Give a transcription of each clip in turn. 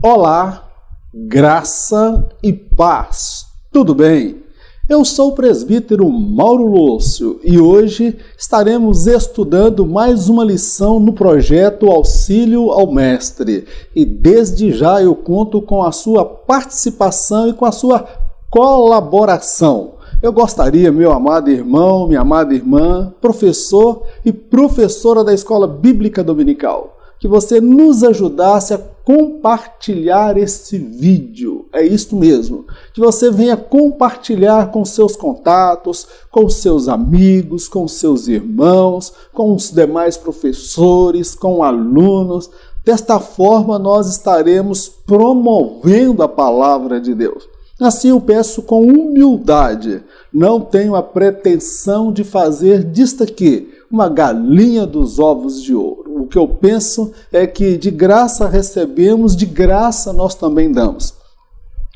Olá, graça e paz, tudo bem? Eu sou o presbítero Mauro Lúcio e hoje estaremos estudando mais uma lição no projeto Auxílio ao Mestre. E desde já eu conto com a sua participação e com a sua colaboração. Eu gostaria, meu amado irmão, minha amada irmã, professor e professora da Escola Bíblica Dominical, que você nos ajudasse a compartilhar esse vídeo. É isso mesmo, que você venha compartilhar com seus contatos, com seus amigos, com seus irmãos, com os demais professores, com alunos. Desta forma, nós estaremos promovendo a palavra de Deus. Assim eu peço com humildade, não tenho a pretensão de fazer disto aqui uma galinha dos ovos de ouro. O que eu penso é que de graça recebemos, de graça nós também damos.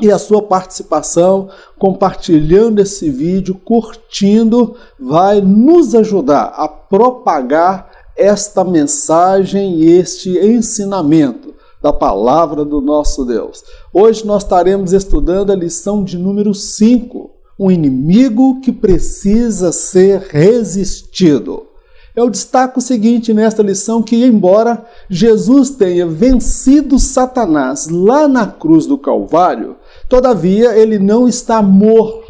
E a sua participação, compartilhando esse vídeo, curtindo, vai nos ajudar a propagar esta mensagem e este ensinamento da palavra do nosso Deus. Hoje nós estaremos estudando a lição de número 5, um inimigo que precisa ser resistido. Eu destaco o seguinte nesta lição, que embora Jesus tenha vencido Satanás lá na cruz do Calvário, todavia ele não está morto.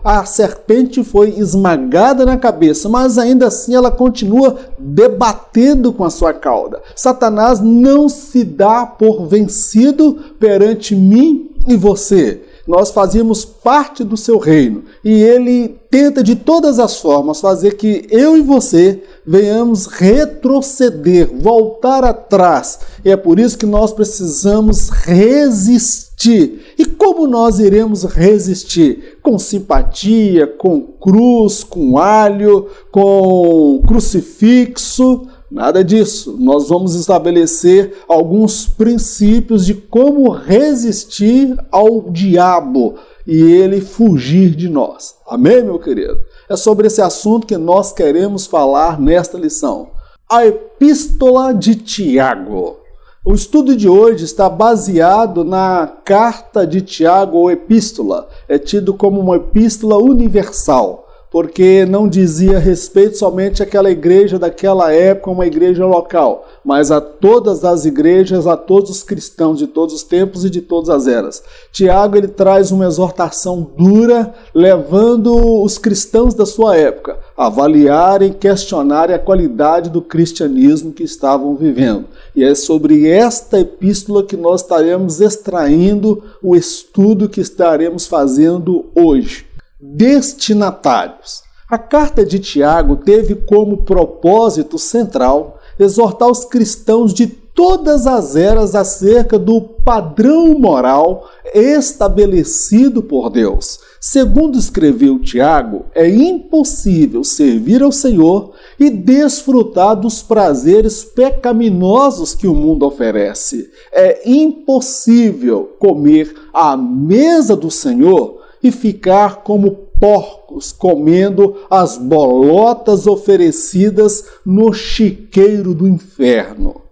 A serpente foi esmagada na cabeça, mas ainda assim ela continua debatendo com a sua cauda. Satanás não se dá por vencido perante mim e você. Nós fazíamos parte do seu reino e ele tenta de todas as formas fazer que eu e você venhamos retroceder, voltar atrás. E é por isso que nós precisamos resistir. E como nós iremos resistir? Com simpatia, com cruz, com alho, com crucifixo? Nada disso. Nós vamos estabelecer alguns princípios de como resistir ao diabo e ele fugir de nós. Amém, meu querido? É sobre esse assunto que nós queremos falar nesta lição. A Epístola de Tiago. O estudo de hoje está baseado na carta de Tiago, ou epístola. É tido como uma epístola universal, porque não dizia respeito somente àquela igreja daquela época, uma igreja local, mas a todas as igrejas, a todos os cristãos de todos os tempos e de todas as eras. Tiago ele traz uma exortação dura, levando os cristãos da sua época a avaliarem, questionarem a qualidade do cristianismo que estavam vivendo. E é sobre esta epístola que nós estaremos extraindo o estudo que estaremos fazendo hoje. Destinatários. A carta de Tiago teve como propósito central exortar os cristãos de todas as eras acerca do padrão moral estabelecido por Deus. Segundo escreveu Tiago, é impossível servir ao Senhor e desfrutar dos prazeres pecaminosos que o mundo oferece. É impossível comer à mesa do Senhor e ficar como porcos comendo as bolotas oferecidas no chiqueiro do inferno.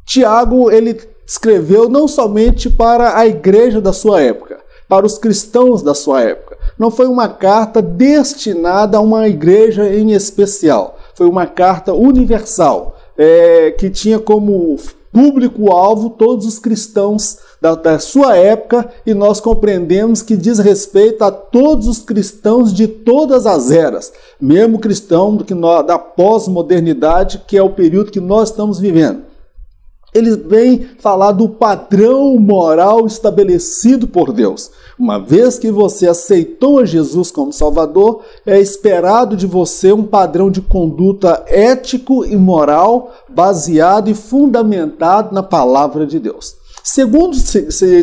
Tiago, ele escreveu não somente para a igreja da sua época, para os cristãos da sua época. Não foi uma carta destinada a uma igreja em especial. Foi uma carta universal, que tinha como público-alvo todos os cristãos da sua época, e nós compreendemos que diz respeito a todos os cristãos de todas as eras, mesmo cristão da pós-modernidade, que é o período que nós estamos vivendo. Ele vem falar do padrão moral estabelecido por Deus. Uma vez que você aceitou a Jesus como Salvador, é esperado de você um padrão de conduta ético e moral baseado e fundamentado na palavra de Deus. Segundo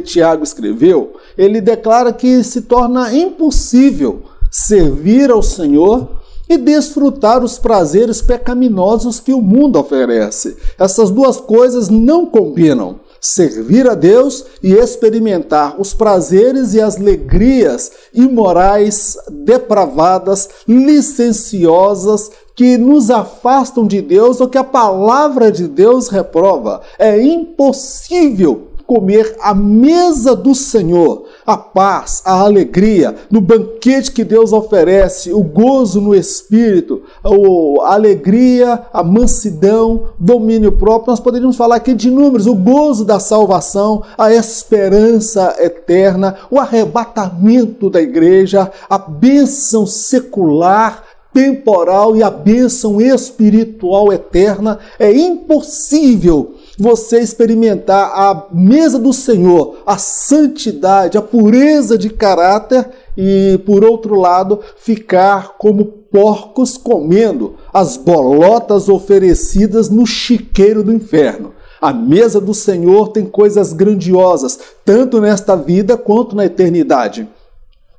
Tiago escreveu, ele declara que se torna impossível servir ao Senhor e desfrutar os prazeres pecaminosos que o mundo oferece. Essas duas coisas não combinam. servir a Deus e experimentar os prazeres e as alegrias imorais, depravadas, licenciosas, que nos afastam de Deus ou que a palavra de Deus reprova. É impossível comer à mesa do Senhor a paz, a alegria, no banquete que Deus oferece, o gozo no Espírito, a alegria, a mansidão, domínio próprio. Nós poderíamos falar aqui de números, o gozo da salvação, a esperança eterna, o arrebatamento da igreja, a bênção secular, temporal e a bênção espiritual eterna. É impossível você experimentar a mesa do Senhor, a santidade, a pureza de caráter e, por outro lado, ficar como porcos comendo as bolotas oferecidas no chiqueiro do inferno. A mesa do Senhor tem coisas grandiosas, tanto nesta vida quanto na eternidade.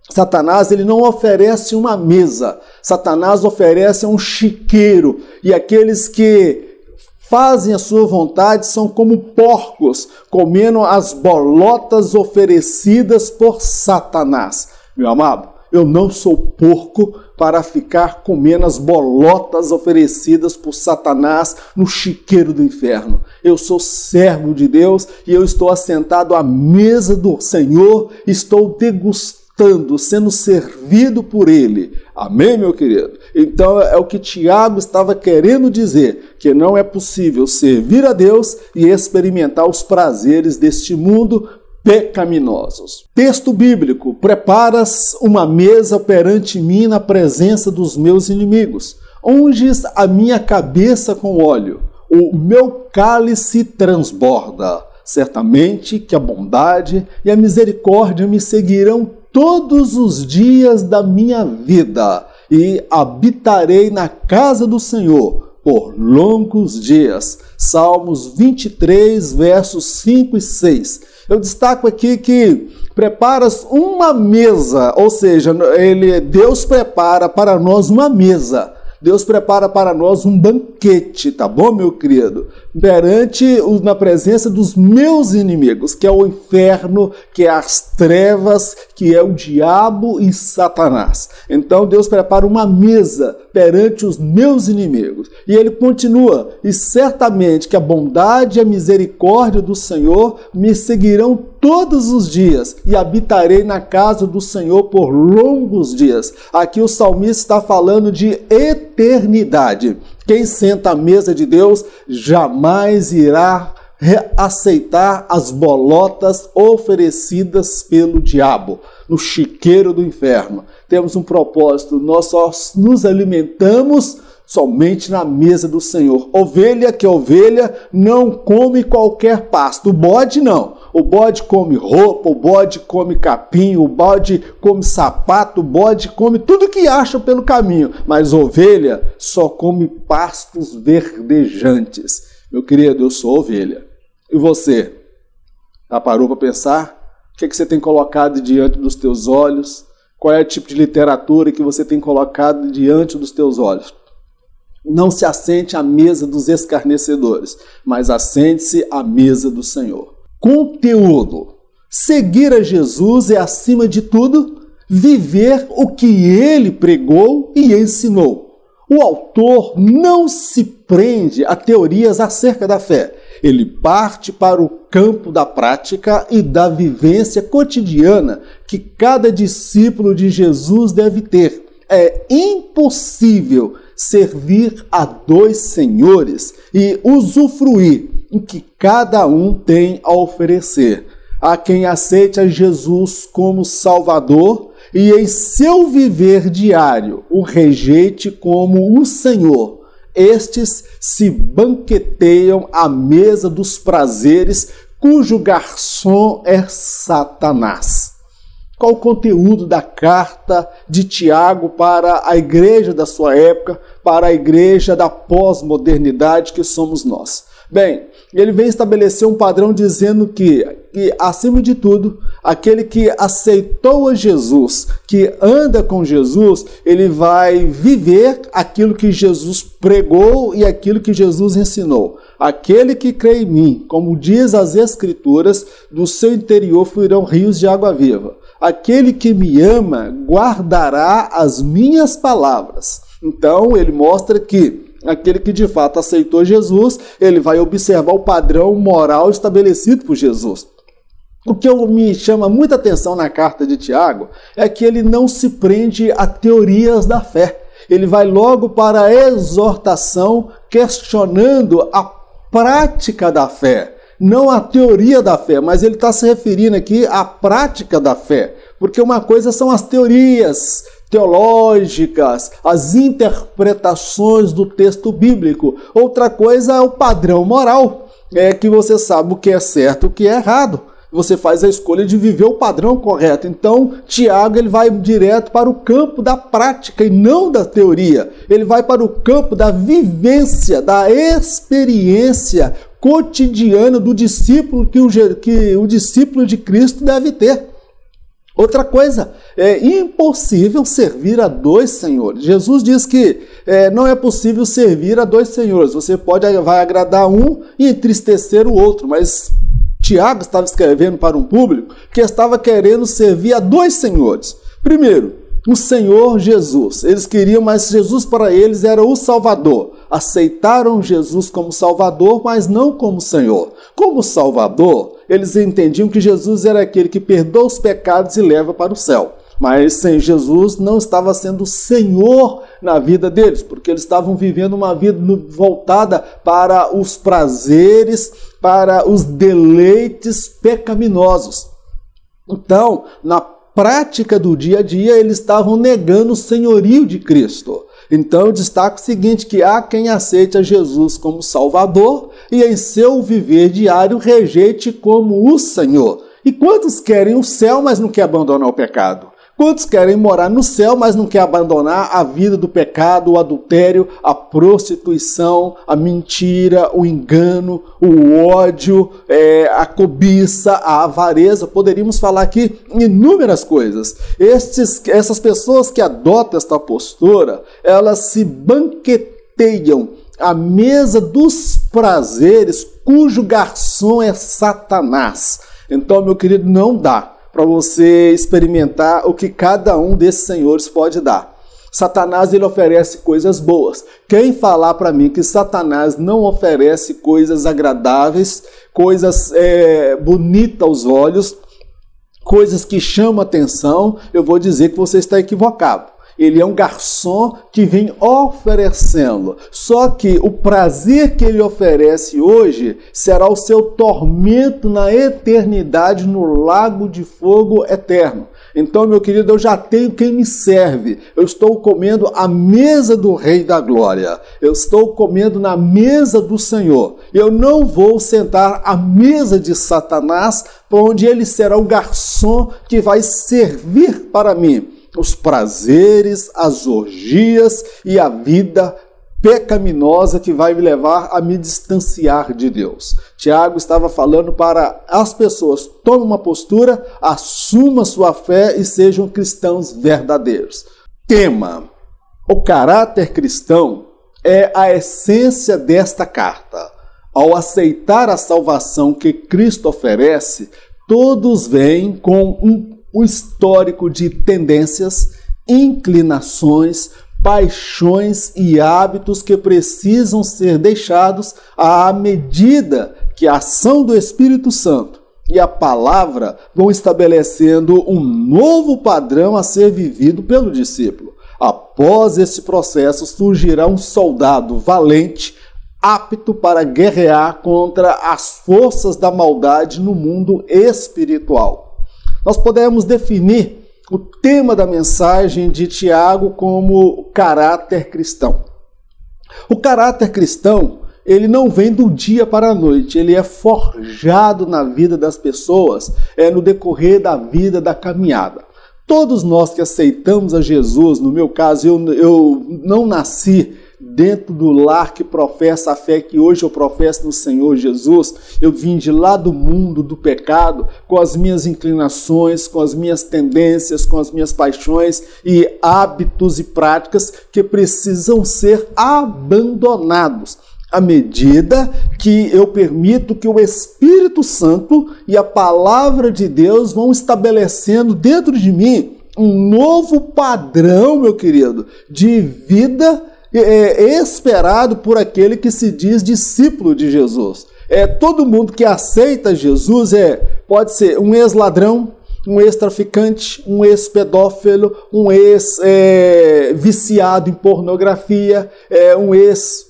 Satanás, ele não oferece uma mesa, Satanás oferece um chiqueiro, e aqueles que fazem a sua vontade são como porcos, comendo as bolotas oferecidas por Satanás. Meu amado, eu não sou porco para ficar comendo as bolotas oferecidas por Satanás no chiqueiro do inferno. Eu sou servo de Deus e eu estou assentado à mesa do Senhor, estou degustando, sendo servido por Ele. Amém, meu querido? Então é o que Tiago estava querendo dizer, que não é possível servir a Deus e experimentar os prazeres deste mundo pecaminosos. Texto bíblico: preparas uma mesa perante mim na presença dos meus inimigos. Unges a minha cabeça com óleo, o meu cálice transborda. Certamente que a bondade e a misericórdia me seguirão todos os dias da minha vida, e habitarei na casa do Senhor por longos dias. Salmos 23, versos 5 e 6. Eu destaco aqui que preparas uma mesa, ou seja, Deus prepara para nós uma mesa. Deus prepara para nós um banquete, tá bom, meu querido? Na presença dos meus inimigos, que é o inferno, que é as trevas, que é o diabo e Satanás. Então Deus prepara uma mesa perante os meus inimigos. E ele continua: e certamente que a bondade e a misericórdia do Senhor me seguirão todos os dias, e habitarei na casa do Senhor por longos dias. Aqui o salmista está falando de eternidade. Quem senta à mesa de Deus jamais irá aceitar as bolotas oferecidas pelo diabo no chiqueiro do inferno. Temos um propósito: nós só nos alimentamos somente na mesa do Senhor. Ovelha que é ovelha não come qualquer pasto. O bode não. O bode come roupa, o bode come capim, o bode come sapato, o bode come tudo que acha pelo caminho. Mas ovelha só come pastos verdejantes. Meu querido, eu sou ovelha. E você? Já parou para pensar? O que você tem colocado diante dos teus olhos? Qual é o tipo de literatura que você tem colocado diante dos teus olhos? Não se assente à mesa dos escarnecedores, mas assente-se à mesa do Senhor. Conteúdo: seguir a Jesus é, acima de tudo, viver o que ele pregou e ensinou. O autor não se prende a teorias acerca da fé. Ele parte para o campo da prática e da vivência cotidiana que cada discípulo de Jesus deve ter. É impossível servir a dois senhores e usufruir o que cada um tem a oferecer. Há quem aceite a Jesus como Salvador e em seu viver diário o rejeite como o Senhor. Estes se banqueteiam à mesa dos prazeres, cujo garçom é Satanás. Qual o conteúdo da carta de Tiago para a igreja da sua época, para a igreja da pós-modernidade que somos nós? Bem, ele vem estabelecer um padrão dizendo que, acima de tudo, aquele que aceitou a Jesus, que anda com Jesus, ele vai viver aquilo que Jesus pregou e aquilo que Jesus ensinou. Aquele que crê em mim, como diz as Escrituras, do seu interior fluirão rios de água viva. Aquele que me ama guardará as minhas palavras. Então, ele mostra que aquele que de fato aceitou Jesus, ele vai observar o padrão moral estabelecido por Jesus. O que me chama muita atenção na carta de Tiago é que ele não se prende a teorias da fé. Ele vai logo para a exortação, questionando a prática da fé. Não a teoria da fé, mas ele está se referindo aqui à prática da fé. Porque uma coisa são as teorias teológicas, as interpretações do texto bíblico. Outra coisa é o padrão moral, é que você sabe o que é certo e o que é errado. Você faz a escolha de viver o padrão correto. Então, Tiago ele vai direto para o campo da prática e não da teoria. Ele vai para o campo da vivência, da experiência cotidiana do discípulo que o discípulo de Cristo deve ter. Outra coisa, é impossível servir a dois senhores. Jesus diz que não é possível servir a dois senhores. Você vai agradar um e entristecer o outro, mas Tiago estava escrevendo para um público que estava querendo servir a dois senhores. Primeiro, o Senhor Jesus. Eles queriam, mas Jesus para eles era o Salvador. Aceitaram Jesus como Salvador, mas não como Senhor. Como Salvador, eles entendiam que Jesus era aquele que perdoa os pecados e leva para o céu. Mas sem Jesus não estava sendo Senhor na vida deles, porque eles estavam vivendo uma vida voltada para os prazeres, para os deleites pecaminosos. Então, na prática do dia a dia, eles estavam negando o senhorio de Cristo. Então, eu destaco o seguinte, que há quem aceite a Jesus como Salvador e em seu viver diário rejeite como o Senhor. E quantos querem o céu, mas não querem abandonar o pecado? Quantos querem morar no céu, mas não querem abandonar a vida do pecado, o adultério, a prostituição, a mentira, o engano, o ódio, a cobiça, a avareza? Poderíamos falar aqui inúmeras coisas. Essas pessoas que adotam esta postura, elas se banqueteiam à mesa dos prazeres, cujo garçom é Satanás. Então, meu querido, não dá para você experimentar o que cada um desses senhores pode dar. Satanás, ele oferece coisas boas. Quem falar para mim que Satanás não oferece coisas agradáveis, coisas bonitas aos olhos, coisas que chamam atenção, eu vou dizer que você está equivocado. Ele é um garçom que vem oferecendo. Só que o prazer que ele oferece hoje será o seu tormento na eternidade, no lago de fogo eterno. Então, meu querido, eu já tenho quem me serve. Eu estou comendo à mesa do Rei da Glória. Eu estou comendo na mesa do Senhor. Eu não vou sentar à mesa de Satanás, onde ele será o garçom que vai servir para mim os prazeres, as orgias e a vida pecaminosa que vai me levar a me distanciar de Deus. Tiago estava falando para as pessoas: tome uma postura, assuma sua fé e sejam cristãos verdadeiros. Tema: o caráter cristão é a essência desta carta. Ao aceitar a salvação que Cristo oferece, todos vêm com um histórico de tendências, inclinações, paixões e hábitos que precisam ser deixados à medida que a ação do Espírito Santo e a palavra vão estabelecendo um novo padrão a ser vivido pelo discípulo. Após esse processo, surgirá um soldado valente, apto para guerrear contra as forças da maldade no mundo espiritual. Nós podemos definir o tema da mensagem de Tiago como caráter cristão. O caráter cristão, ele não vem do dia para a noite, ele é forjado na vida das pessoas, no decorrer da vida, da caminhada. Todos nós que aceitamos a Jesus, no meu caso, eu não nasci dentro do lar que professa a fé que hoje eu professo no Senhor Jesus. Eu vim de lá do mundo do pecado, com as minhas inclinações, com as minhas tendências, com as minhas paixões e hábitos e práticas que precisam ser abandonados à medida que eu permito que o Espírito Santo e a palavra de Deus vão estabelecendo dentro de mim um novo padrão, meu querido, de vida esperado por aquele que se diz discípulo de Jesus. Todo mundo que aceita Jesus pode ser um ex-ladrão, um ex-traficante, um ex-pedófilo, um ex-viciado em pornografia, um ex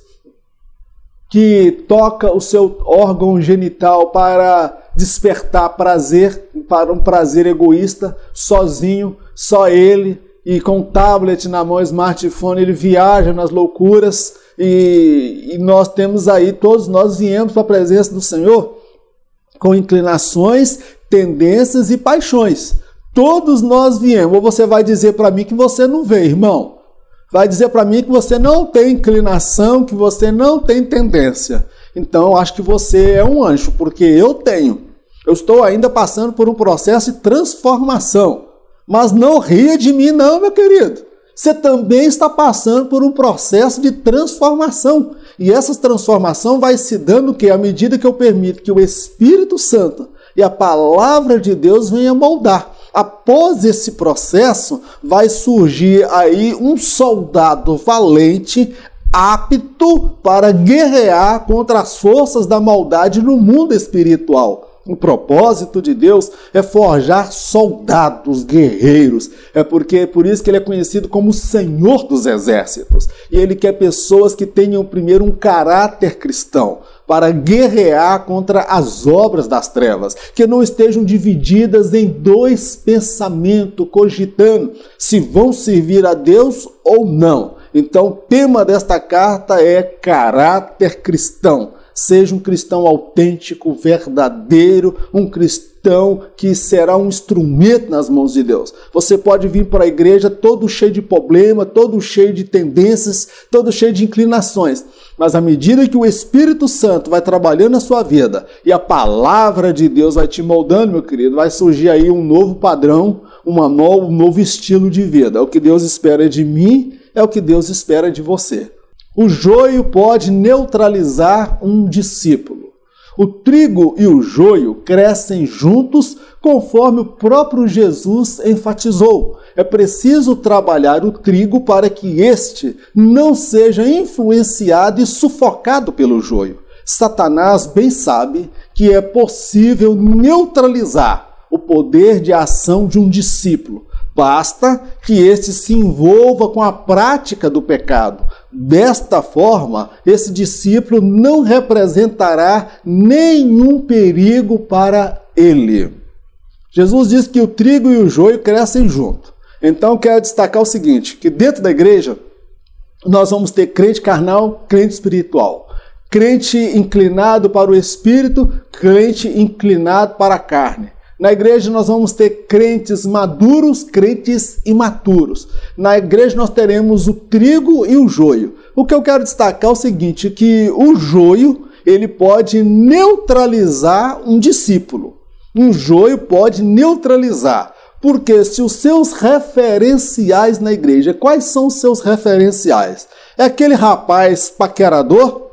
que toca o seu órgão genital para despertar prazer, para um prazer egoísta, sozinho, só ele, e com um tablet na mão, smartphone, ele viaja nas loucuras, e nós temos aí, todos nós viemos para a presença do Senhor com inclinações, tendências e paixões. Todos nós viemos. Ou você vai dizer para mim que você não veio, irmão. Vai dizer para mim que você não tem inclinação, que você não tem tendência. Então eu acho que você é um anjo, porque eu tenho. Eu estou ainda passando por um processo de transformação. Mas não ria de mim não, meu querido. Você também está passando por um processo de transformação. E essa transformação vai se dando à medida que eu permito que o Espírito Santo e a palavra de Deus venham moldar. Após esse processo, vai surgir aí um soldado valente, apto para guerrear contra as forças da maldade no mundo espiritual. O propósito de Deus é forjar soldados, guerreiros. Por isso que ele é conhecido como o Senhor dos Exércitos. E ele quer pessoas que tenham primeiro um caráter cristão, para guerrear contra as obras das trevas, que não estejam divididas em dois pensamentos, cogitando se vão servir a Deus ou não. Então, o tema desta carta é caráter cristão. Seja um cristão autêntico, verdadeiro, um cristão que será um instrumento nas mãos de Deus. Você pode vir para a igreja todo cheio de problema, todo cheio de tendências, todo cheio de inclinações. Mas à medida que o Espírito Santo vai trabalhando na sua vida e a palavra de Deus vai te moldando, meu querido, vai surgir aí um novo padrão, um novo estilo de vida. É o que Deus espera de mim, é o que Deus espera de você. O joio pode neutralizar um discípulo. O trigo e o joio crescem juntos, conforme o próprio Jesus enfatizou. É preciso trabalhar o trigo para que este não seja influenciado e sufocado pelo joio. Satanás bem sabe que é possível neutralizar o poder de ação de um discípulo. Basta que este se envolva com a prática do pecado. Desta forma, esse discípulo não representará nenhum perigo para ele. Jesus diz que o trigo e o joio crescem junto. Então, quero destacar o seguinte, que dentro da igreja, nós vamos ter crente carnal, crente espiritual. Crente inclinado para o espírito, crente inclinado para a carne. Na igreja nós vamos ter crentes maduros, crentes imaturos. Na igreja nós teremos o trigo e o joio. O que eu quero destacar é o seguinte, que o joio, ele pode neutralizar um discípulo. Um joio pode neutralizar. Porque se os seus referenciais na igreja, quais são os seus referenciais? É aquele rapaz paquerador?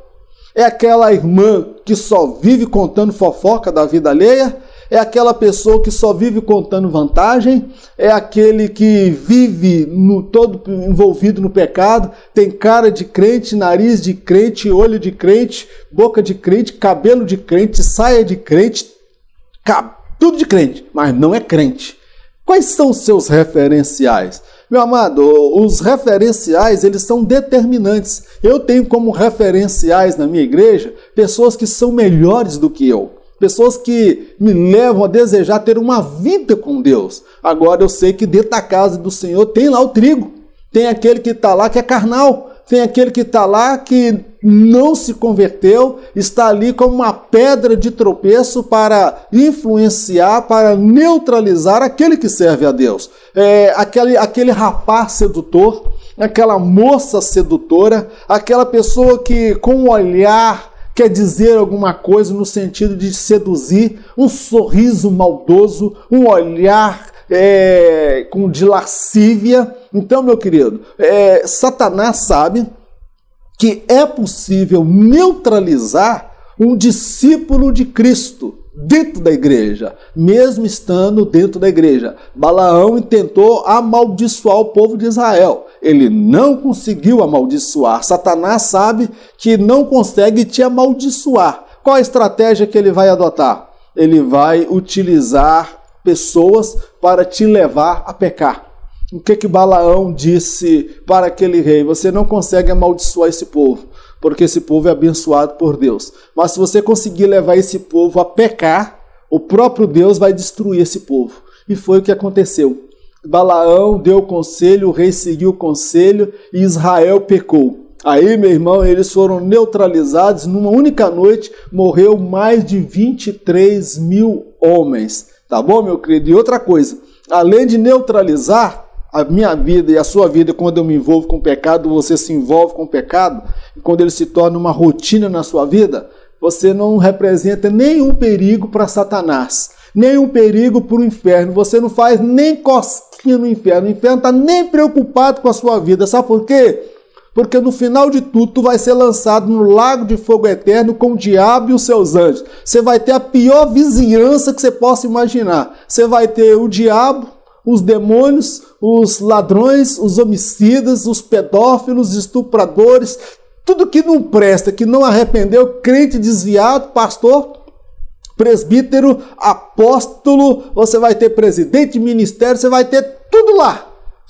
É aquela irmã que só vive contando fofoca da vida alheia? É aquela pessoa que só vive contando vantagem? É aquele que vive todo envolvido no pecado, tem cara de crente, nariz de crente, olho de crente, boca de crente, cabelo de crente, saia de crente, tudo de crente, mas não é crente. Quais são os seus referenciais? Meu amado, os referenciais, eles são determinantes. Eu tenho como referenciais na minha igreja pessoas que são melhores do que eu. Pessoas que me levam a desejar ter uma vida com Deus. Agora eu sei que dentro da casa do Senhor tem lá o trigo. Tem aquele que está lá que é carnal. Tem aquele que está lá que não se converteu, está ali como uma pedra de tropeço para influenciar, para neutralizar aquele que serve a Deus. Aquele rapaz sedutor, aquela moça sedutora, aquela pessoa que com o olhar quer dizer alguma coisa no sentido de seduzir, um sorriso maldoso, um olhar de lascívia. Então, meu querido, Satanás sabe que é possível neutralizar um discípulo de Cristo dentro da igreja, mesmo estando dentro da igreja. Balaão tentou amaldiçoar o povo de Israel. Ele não conseguiu amaldiçoar. Satanás sabe que não consegue te amaldiçoar. Qual a estratégia que ele vai adotar? Ele vai utilizar pessoas para te levar a pecar. O que Balaão disse para aquele rei? Você não consegue amaldiçoar esse povo, porque esse povo é abençoado por Deus. Mas se você conseguir levar esse povo a pecar, o próprio Deus vai destruir esse povo. E foi o que aconteceu. Balaão deu o conselho, o rei seguiu o conselho e Israel pecou. Aí, meu irmão, eles foram neutralizados. Numa única noite, morreu mais de 23 mil homens. Tá bom, meu querido? E outra coisa, além de neutralizar a minha vida e a sua vida, quando eu me envolvo com o pecado, você se envolve com o pecado, e quando ele se torna uma rotina na sua vida, você não representa nenhum perigo para Satanás, nenhum perigo para o inferno, você não faz nem cosquinha no inferno, o inferno está nem preocupado com a sua vida, sabe por quê? Porque no final de tudo, tu vai ser lançado no lago de fogo eterno com o diabo e os seus anjos. Você vai ter a pior vizinhança que você possa imaginar. Você vai ter o diabo, os demônios, os ladrões, os homicidas, os pedófilos, estupradores, tudo que não presta, que não arrependeu, crente desviado, pastor, presbítero, apóstolo, você vai ter presidente de ministério, você vai ter tudo lá.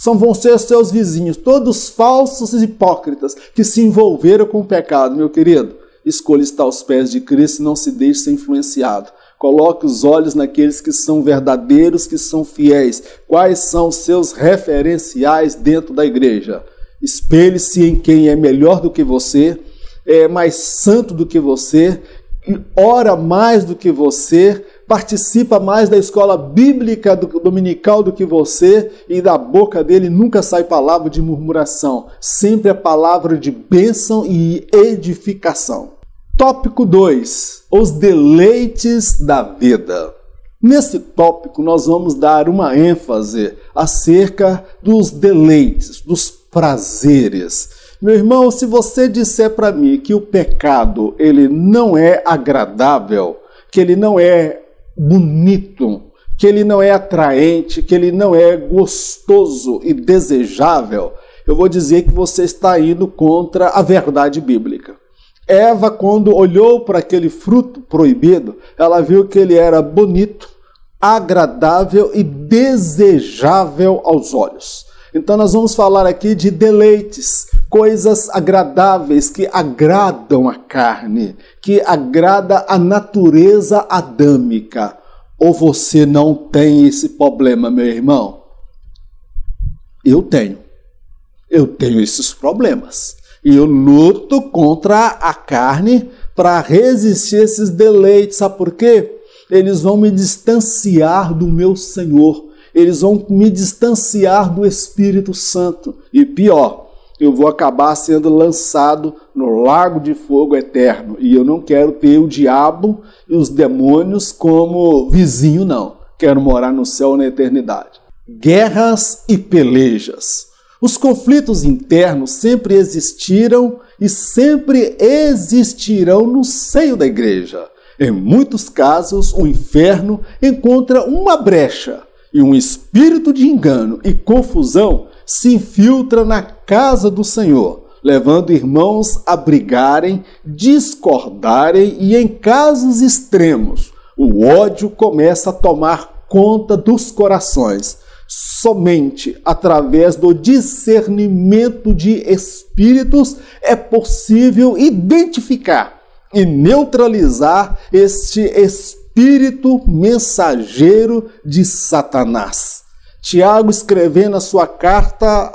Vão ser seus vizinhos, todos falsos e hipócritas, que se envolveram com o pecado. Meu querido, escolha estar aos pés de Cristo e não se deixe ser influenciado. Coloque os olhos naqueles que são verdadeiros, que são fiéis. Quais são os seus referenciais dentro da igreja? Espelhe-se em quem é melhor do que você, é mais santo do que você, ora mais do que você, participa mais da escola bíblica dominical do que você, e da boca dele nunca sai palavra de murmuração, sempre é palavra de bênção e edificação. Tópico 2, os deleites da vida. Nesse tópico nós vamos dar uma ênfase acerca dos deleites, dos prazeres. Meu irmão, se você disser para mim que o pecado ele não é agradável, que ele não é bonito, que ele não é atraente, que ele não é gostoso e desejável, eu vou dizer que você está indo contra a verdade bíblica. Eva, quando olhou para aquele fruto proibido, ela viu que ele era bonito, agradável e desejável aos olhos. Então nós vamos falar aqui de deleites, coisas agradáveis que agradam a carne, que agrada a natureza adâmica. Ou você não tem esse problema, meu irmão? Eu tenho esses problemas. E eu luto contra a carne para resistir a esses deleites. Sabe por quê? Eles vão me distanciar do meu Senhor. Eles vão me distanciar do Espírito Santo. E pior, eu vou acabar sendo lançado no lago de fogo eterno. E eu não quero ter o diabo e os demônios como vizinho, não. Quero morar no céu na eternidade. Guerras e pelejas. Os conflitos internos sempre existiram e sempre existirão no seio da igreja. Em muitos casos, o inferno encontra uma brecha e um espírito de engano e confusão se infiltra na casa do Senhor, levando irmãos a brigarem, discordarem e, em casos extremos, o ódio começa a tomar conta dos corações. Somente através do discernimento de espíritos é possível identificar e neutralizar este espírito mensageiro de Satanás. Tiago, escrevendo a sua carta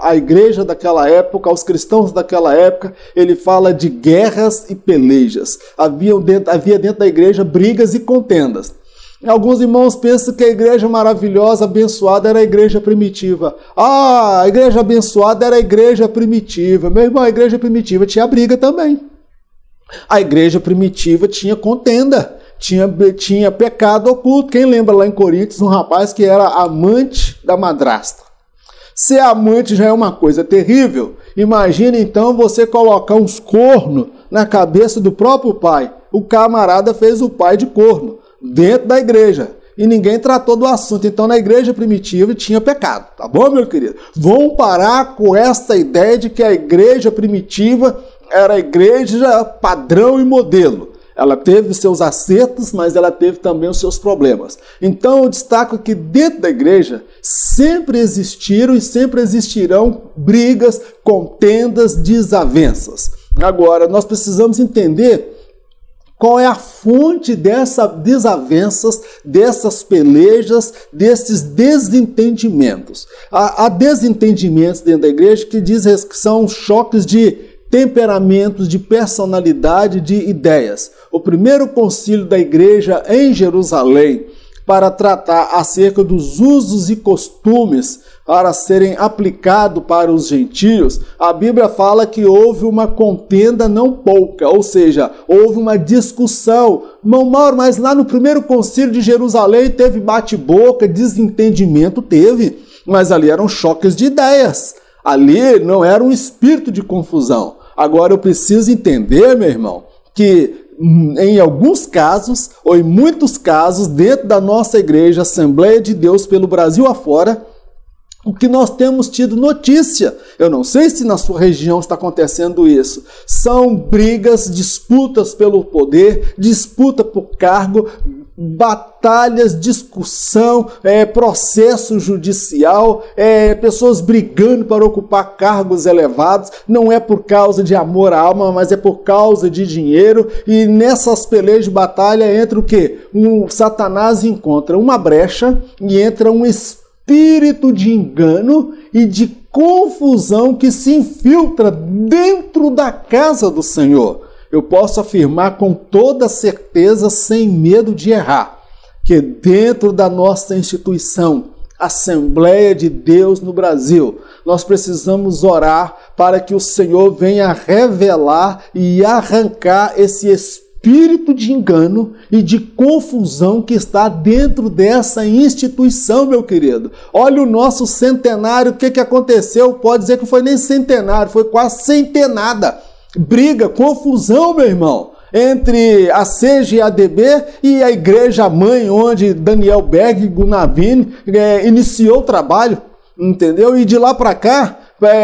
à igreja daquela época, aos cristãos daquela época, ele fala de guerras e pelejas. Havia dentro da igreja brigas e contendas. Alguns irmãos pensam que a igreja maravilhosa, abençoada, era a igreja primitiva. Ah, a igreja abençoada era a igreja primitiva. Meu irmão, a igreja primitiva tinha briga também. A igreja primitiva tinha contenda, tinha pecado oculto. Quem lembra lá em Coríntios, um rapaz que era amante da madrasta? Ser amante já é uma coisa terrível. Imagina então você colocar uns cornos na cabeça do próprio pai. O camarada fez o pai de corno dentro da igreja e ninguém tratou do assunto. Então na igreja primitiva tinha pecado, tá bom, meu querido? Vamos parar com esta ideia de que a igreja primitiva era a igreja padrão e modelo. Ela teve seus acertos, mas ela teve também os seus problemas. Então eu destaco que dentro da igreja sempre existiram e sempre existirão brigas, contendas, desavenças. Agora, nós precisamos entender qual é a fonte dessas desavenças, dessas pelejas, desses desentendimentos. Há desentendimentos dentro da igreja que são choques de temperamentos, de personalidade, de ideias. O primeiro concílio da igreja em Jerusalém, para tratar acerca dos usos e costumes para serem aplicados para os gentios, a Bíblia fala que houve uma contenda não pouca, ou seja, houve uma discussão. Irmão Mauro, mas lá no primeiro concílio de Jerusalém teve bate-boca, desentendimento, teve, mas ali eram choques de ideias. Ali não era um espírito de confusão. Agora eu preciso entender, meu irmão, que em alguns casos, ou em muitos casos, dentro da nossa igreja, Assembleia de Deus pelo Brasil afora, o que nós temos tido notícia, eu não sei se na sua região está acontecendo isso, são brigas, disputas pelo poder, disputa por cargo, batalhas, discussão, processo judicial, pessoas brigando para ocupar cargos elevados. Não é por causa de amor à alma, mas é por causa de dinheiro. E nessas pelejas de batalha entra o quê? Satanás encontra uma brecha e entra um espírito de engano e de confusão que se infiltra dentro da casa do Senhor. Eu posso afirmar com toda certeza, sem medo de errar, que dentro da nossa instituição, Assembleia de Deus no Brasil, nós precisamos orar para que o Senhor venha revelar e arrancar esse espírito de engano e de confusão que está dentro dessa instituição, meu querido. Olha o nosso centenário, o que aconteceu? Pode dizer que foi nem centenário, foi quase centenada. Briga, confusão, meu irmão, entre a CGADB e a Igreja Mãe, onde Daniel Berg Gunavini iniciou o trabalho, entendeu? E de lá para cá,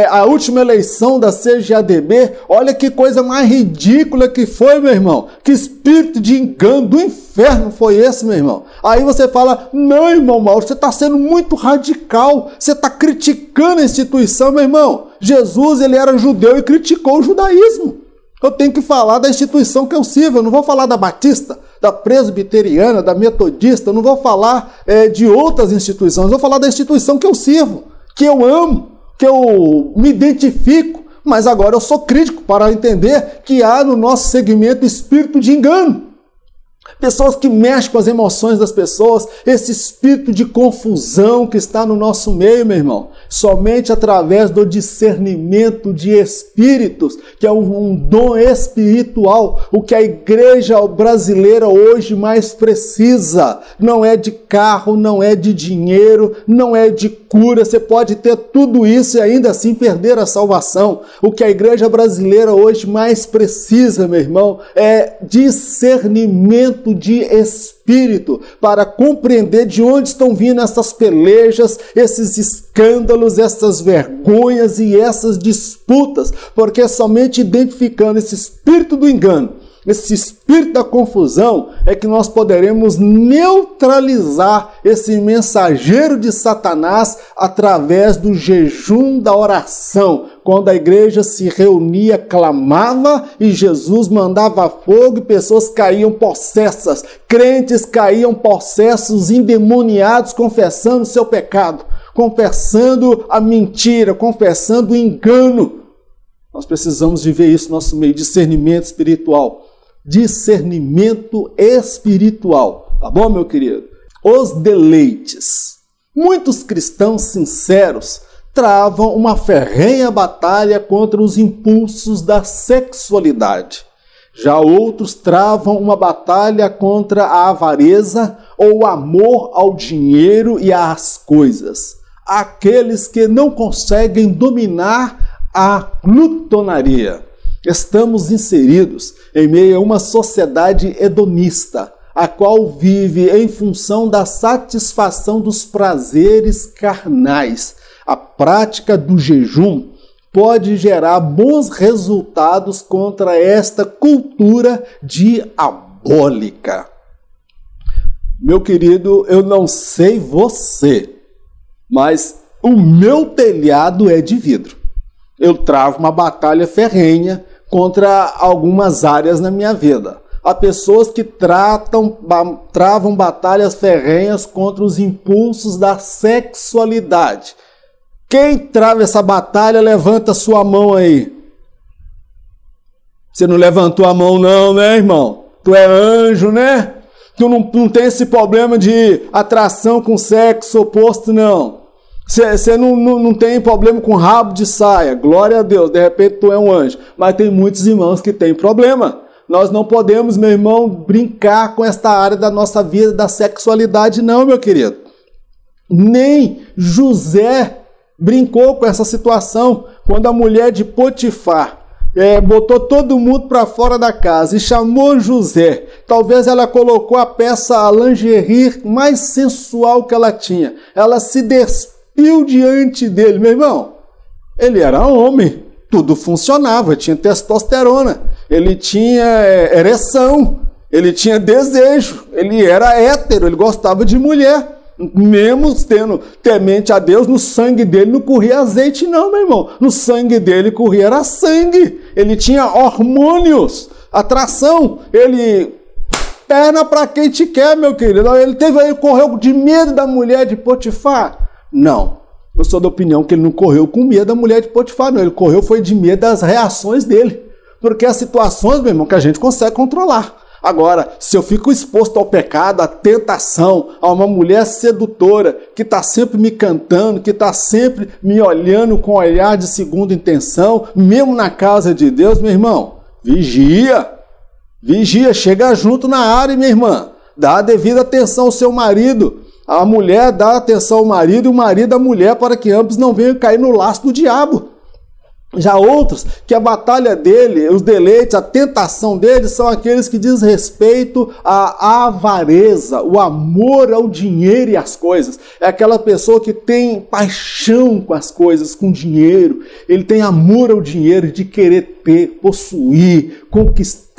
a última eleição da CGADB, olha que coisa mais ridícula que foi, meu irmão. Que espírito de engano do inferno foi esse, meu irmão? Aí você fala, não, irmão Mauro, você está sendo muito radical, você está criticando a instituição, meu irmão. Jesus, ele era judeu e criticou o judaísmo. Eu tenho que falar da instituição que eu sirvo, eu não vou falar da batista, da presbiteriana, da metodista, eu não vou falar de outras instituições, eu vou falar da instituição que eu sirvo, que eu amo, que eu me identifico, mas agora eu sou crítico para entender que há no nosso segmento espírito de engano. Pessoas que mexem com as emoções das pessoas, esse espírito de confusão que está no nosso meio, meu irmão. Somente através do discernimento de espíritos, que é um dom espiritual, o que a igreja brasileira hoje mais precisa. Não é de carro, não é de dinheiro, não é de cura. Você pode ter tudo isso e ainda assim perder a salvação. O que a igreja brasileira hoje mais precisa, meu irmão, é discernimento de espírito para compreender de onde estão vindo essas pelejas, esses escândalos, essas vergonhas e essas disputas, porque somente identificando esse espírito do engano, esse espírito da confusão, é que nós poderemos neutralizar esse mensageiro de Satanás através do jejum da oração. Quando a igreja se reunia, clamava e Jesus mandava fogo e pessoas caíam possessas. Crentes caíam possessos, endemoniados, confessando seu pecado, confessando a mentira, confessando o engano. Nós precisamos de ver isso no nosso meio, discernimento espiritual. Discernimento espiritual. Tá bom, meu querido? os deleites. Muitos cristãos sinceros travam uma ferrenha batalha contra os impulsos da sexualidade. Já outros travam uma batalha contra a avareza ou o amor ao dinheiro e às coisas. Aqueles que não conseguem dominar a glutonaria. Estamos inseridos em meio a uma sociedade hedonista, a qual vive em função da satisfação dos prazeres carnais. A prática do jejum pode gerar bons resultados contra esta cultura diabólica. Meu querido, eu não sei você, mas o meu telhado é de vidro. Eu travo uma batalha ferrenha contra algumas áreas na minha vida. Há pessoas que travam batalhas ferrenhas contra os impulsos da sexualidade. Quem trava essa batalha, levanta sua mão aí. Você não levantou a mão não, né, irmão? Tu é anjo, né? Tu não tem esse problema de atração com sexo oposto, não. Você não tem problema com rabo de saia. Glória a Deus, de repente tu é um anjo. Mas tem muitos irmãos que têm problema. Nós não podemos, meu irmão, brincar com esta área da nossa vida, da sexualidade, não, meu querido. Nem José brincou com essa situação quando a mulher de Potifar botou todo mundo para fora da casa e chamou José. Talvez ela colocou a peça, a lingerie mais sensual que ela tinha. Ela se despiu diante dele. Meu irmão, ele era homem, tudo funcionava, tinha testosterona, ele tinha ereção, ele tinha desejo, ele era hétero, ele gostava de mulher. Mesmo tendo temente a Deus, no sangue dele não corria azeite não, meu irmão. No sangue dele corria era sangue. Ele tinha hormônios, atração. Ele, perna para quem te quer, meu querido. Ele correu de medo da mulher de Potifar? Não. Eu sou da opinião que ele não correu com medo da mulher de Potifar, não. Ele correu foi de medo das reações dele. Porque as situações, meu irmão, que a gente consegue controlar. Agora, se eu fico exposto ao pecado, à tentação, a uma mulher sedutora que está sempre me cantando, que está sempre me olhando com olhar de segunda intenção, mesmo na casa de Deus, meu irmão, vigia, chega junto na área, minha irmã, dá a devida atenção ao seu marido, a mulher dá atenção ao marido e o marido à mulher para que ambos não venham cair no laço do diabo. Já outros, que a batalha dele, os deleites, a tentação dele são aqueles que diz respeito à avareza, o amor ao dinheiro e às coisas. É aquela pessoa que tem paixão com as coisas, com dinheiro. Ele tem amor ao dinheiro, de querer ter, possuir, conquistar.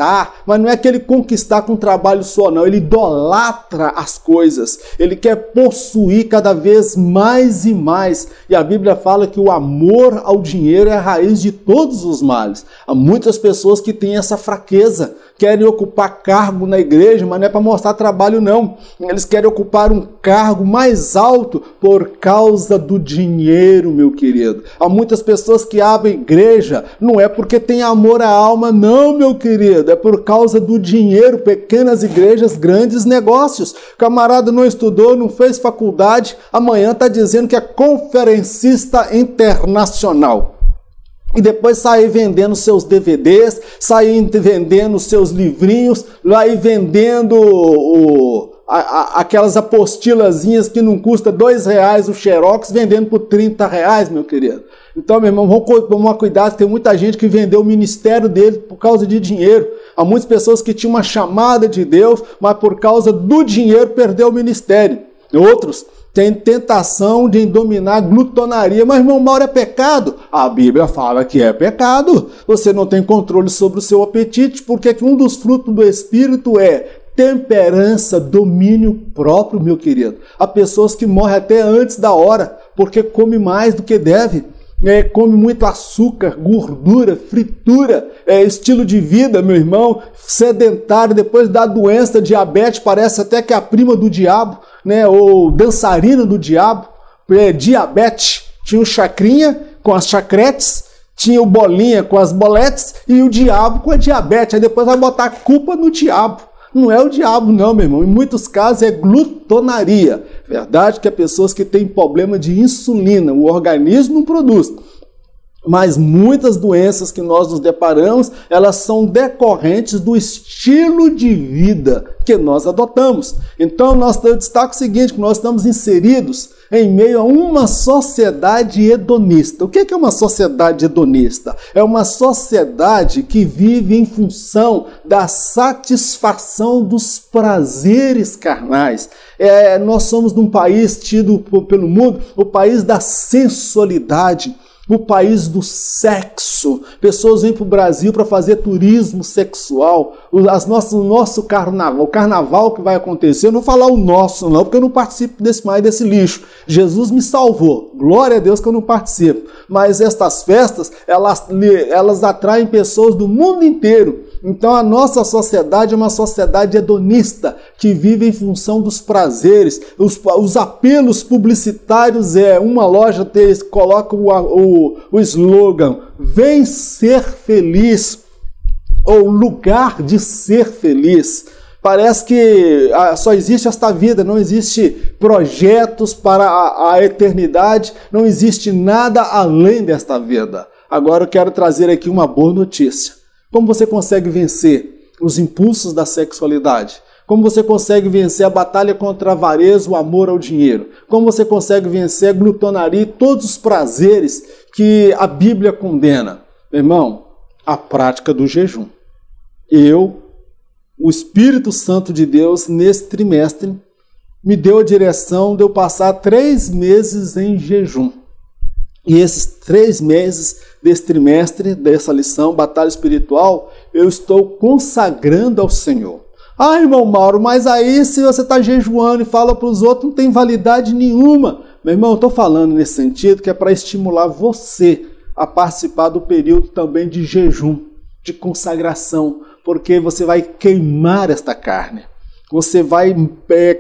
Mas não é aquele conquistar com trabalho só, não. Ele idolatra as coisas. Ele quer possuir cada vez mais e mais. E a Bíblia fala que o amor ao dinheiro é a raiz de todos os males. Há muitas pessoas que têm essa fraqueza, querem ocupar cargo na igreja, mas não é para mostrar trabalho não. Eles querem ocupar um cargo mais alto por causa do dinheiro, meu querido. Há muitas pessoas que abrem igreja, não é porque tem amor à alma, não, meu querido. É por causa do dinheiro, pequenas igrejas, grandes negócios. Camarada não estudou, não fez faculdade, amanhã está dizendo que é conferencista internacional. E depois sair vendendo seus DVDs, sair vendendo seus livrinhos, lá ir vendendo aquelas apostilazinhas que não custa R$2 o xerox, vendendo por R$30, meu querido. Então, meu irmão, vamos tomar cuidado, tem muita gente que vendeu o ministério dele por causa de dinheiro. Há muitas pessoas que tinham uma chamada de Deus, mas por causa do dinheiro perdeu o ministério. Outros tem tentação de dominar a glutonaria. Mas, irmão, mal é pecado? A Bíblia fala que é pecado. Você não tem controle sobre o seu apetite, porque um dos frutos do Espírito é temperança, domínio próprio, meu querido. Há pessoas que morrem até antes da hora, porque come mais do que deve. Come muito açúcar, gordura, fritura, estilo de vida, meu irmão, sedentário, depois da doença, diabetes, parece até que é a prima do diabo, né? Ou dançarina do diabo, diabetes. Tinha o chacrinha com as chacretes, tinha o bolinha com as boletes e o diabo com a diabetes. Aí depois vai botar a culpa no diabo. Não é o diabo não, meu irmão. Em muitos casos é glutonaria. Verdade que há pessoas que têm problema de insulina, o organismo não produz. Mas muitas doenças que nós nos deparamos, elas são decorrentes do estilo de vida que nós adotamos. Então, eu destaco o seguinte, que nós estamos inseridos em meio a uma sociedade hedonista. O que é uma sociedade hedonista? É uma sociedade que vive em função da satisfação dos prazeres carnais. Nós somos de um país tido pelo mundo o país da sensualidade, o país do sexo. Pessoas vêm para o Brasil para fazer turismo sexual. O nosso carnaval, o carnaval que vai acontecer, eu não vou falar o nosso não, porque eu não participo desse lixo. Jesus me salvou. Glória a Deus que eu não participo. Mas estas festas, elas atraem pessoas do mundo inteiro. Então a nossa sociedade é uma sociedade hedonista, que vive em função dos prazeres. Os apelos publicitários uma loja coloca o slogan, vem ser feliz, ou lugar de ser feliz. Parece que só existe esta vida, não existe projetos para a eternidade, não existe nada além desta vida. Agora eu quero trazer aqui uma boa notícia. Como você consegue vencer os impulsos da sexualidade? Como você consegue vencer a batalha contra a avareza, o amor ao dinheiro? Como você consegue vencer a glutonaria e todos os prazeres que a Bíblia condena? Meu irmão, a prática do jejum. O Espírito Santo de Deus, nesse trimestre, me deu a direção de eu passar 3 meses em jejum. E esses 3 meses desse trimestre, dessa lição, Batalha Espiritual, eu estou consagrando ao Senhor. Irmão Mauro, mas aí se você está jejuando e fala para os outros, não tem validade nenhuma. Meu irmão, eu estou falando nesse sentido que é para estimular você a participar do período também de jejum, de consagração, porque você vai queimar esta carne. Você vai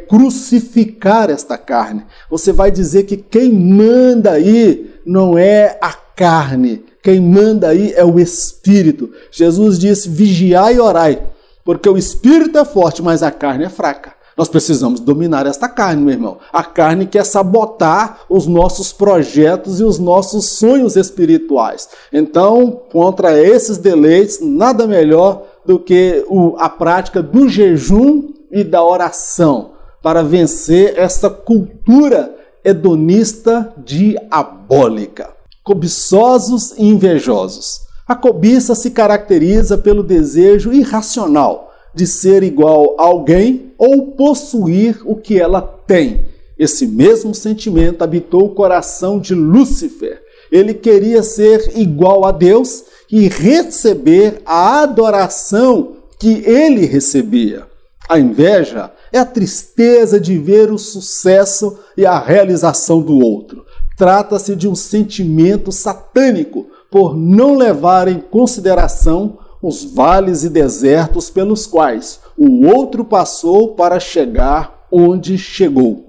crucificar esta carne. Você vai dizer que quem manda aí não é a carne. Quem manda aí é o Espírito. Jesus disse, vigiai e orai, porque o Espírito é forte, mas a carne é fraca. Nós precisamos dominar esta carne, meu irmão. A carne quer sabotar os nossos projetos e os nossos sonhos espirituais. Então, contra esses deleites, nada melhor do que a prática do jejum e da oração, para vencer essa cultura hedonista diabólica. Cobiçosos e invejosos. A cobiça se caracteriza pelo desejo irracional de ser igual a alguém ou possuir o que ela tem. Esse mesmo sentimento habitou o coração de Lúcifer. Ele queria ser igual a Deus e receber a adoração que ele recebia. A inveja é a tristeza de ver o sucesso e a realização do outro. Trata-se de um sentimento satânico por não levar em consideração os vales e desertos pelos quais o outro passou para chegar onde chegou.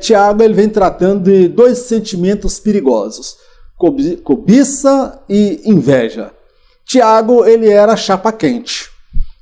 Tiago ele vem tratando de 2 sentimentos perigosos, cobiça e inveja. Tiago ele era chapa quente.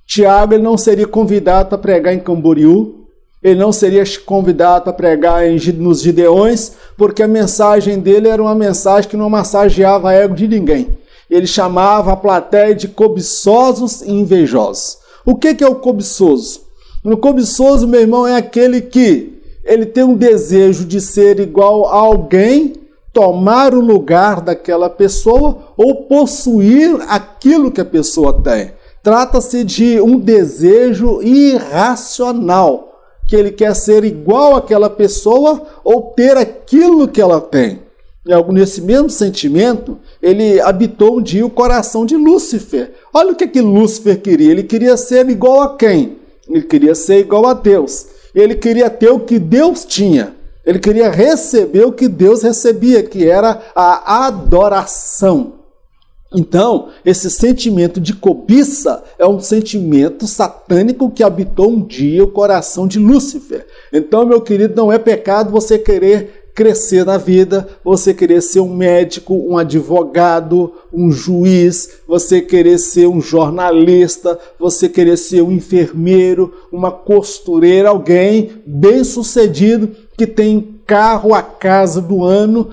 Tiago ele não seria convidado para pregar em Camboriú, ele não seria convidado para pregar nos Gideões, porque a mensagem dele era uma mensagem que não massageava ego de ninguém. Ele chamava a plateia de cobiçosos e invejosos. O que é o cobiçoso? O cobiçoso, meu irmão, é aquele que ele tem um desejo de ser igual a alguém, tomar o lugar daquela pessoa ou possuir aquilo que a pessoa tem. Trata-se de um desejo irracional, que ele quer ser igual àquela pessoa ou ter aquilo que ela tem. E nesse mesmo sentimento, ele habitou um dia o coração de Lúcifer. Olha o que Lúcifer queria. Ele queria ser igual a quem? Ele queria ser igual a Deus. Ele queria ter o que Deus tinha. Ele queria receber o que Deus recebia, que era a adoração. Então, esse sentimento de cobiça é um sentimento satânico que habitou um dia o coração de Lúcifer. Então, meu querido, não é pecado você querer crescer na vida, você querer ser um médico, um advogado, um juiz, você querer ser um jornalista, você querer ser um enfermeiro, uma costureira, alguém bem-sucedido que tem carro, a casa do ano,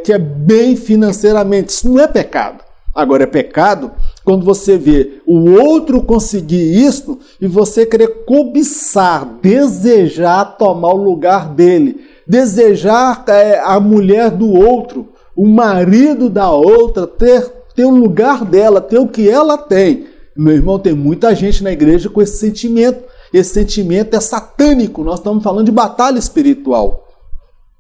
que é bem financeiramente. Isso não é pecado. Agora, é pecado quando você vê o outro conseguir isso e você querer cobiçar, desejar tomar o lugar dele, desejar a mulher do outro, o marido da outra, ter o lugar dela, ter o que ela tem. Meu irmão, tem muita gente na igreja com esse sentimento. Esse sentimento é satânico. Nós estamos falando de batalha espiritual.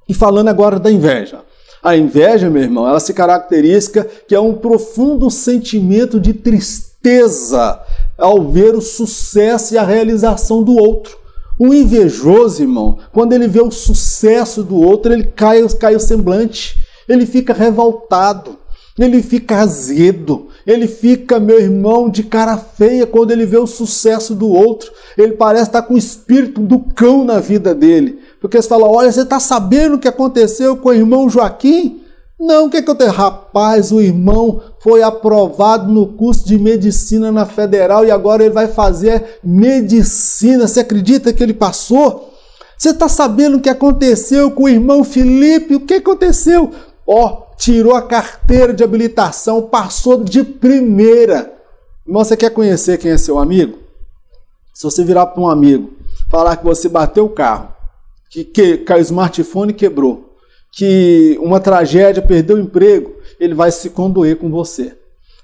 E falando agora da inveja. A inveja, meu irmão, ela se caracteriza que é um profundo sentimento de tristeza ao ver o sucesso e a realização do outro. O invejoso, irmão, quando ele vê o sucesso do outro, ele cai o semblante, ele fica revoltado, ele fica azedo, ele fica, meu irmão, de cara feia quando ele vê o sucesso do outro. Ele parece estar com o espírito do cão na vida dele. Porque você fala, olha, você está sabendo o que aconteceu com o irmão Joaquim? Não, o que eu tenho? Rapaz, o irmão foi aprovado no curso de medicina na Federal e agora ele vai fazer medicina. Você acredita que ele passou? Você está sabendo o que aconteceu com o irmão Felipe? O que aconteceu? Tirou a carteira de habilitação, passou de primeira. Irmão, você quer conhecer quem é seu amigo? Se você virar para um amigo, falar que você bateu o carro, que o smartphone quebrou, que uma tragédia, perdeu o emprego, ele vai se condoer com você.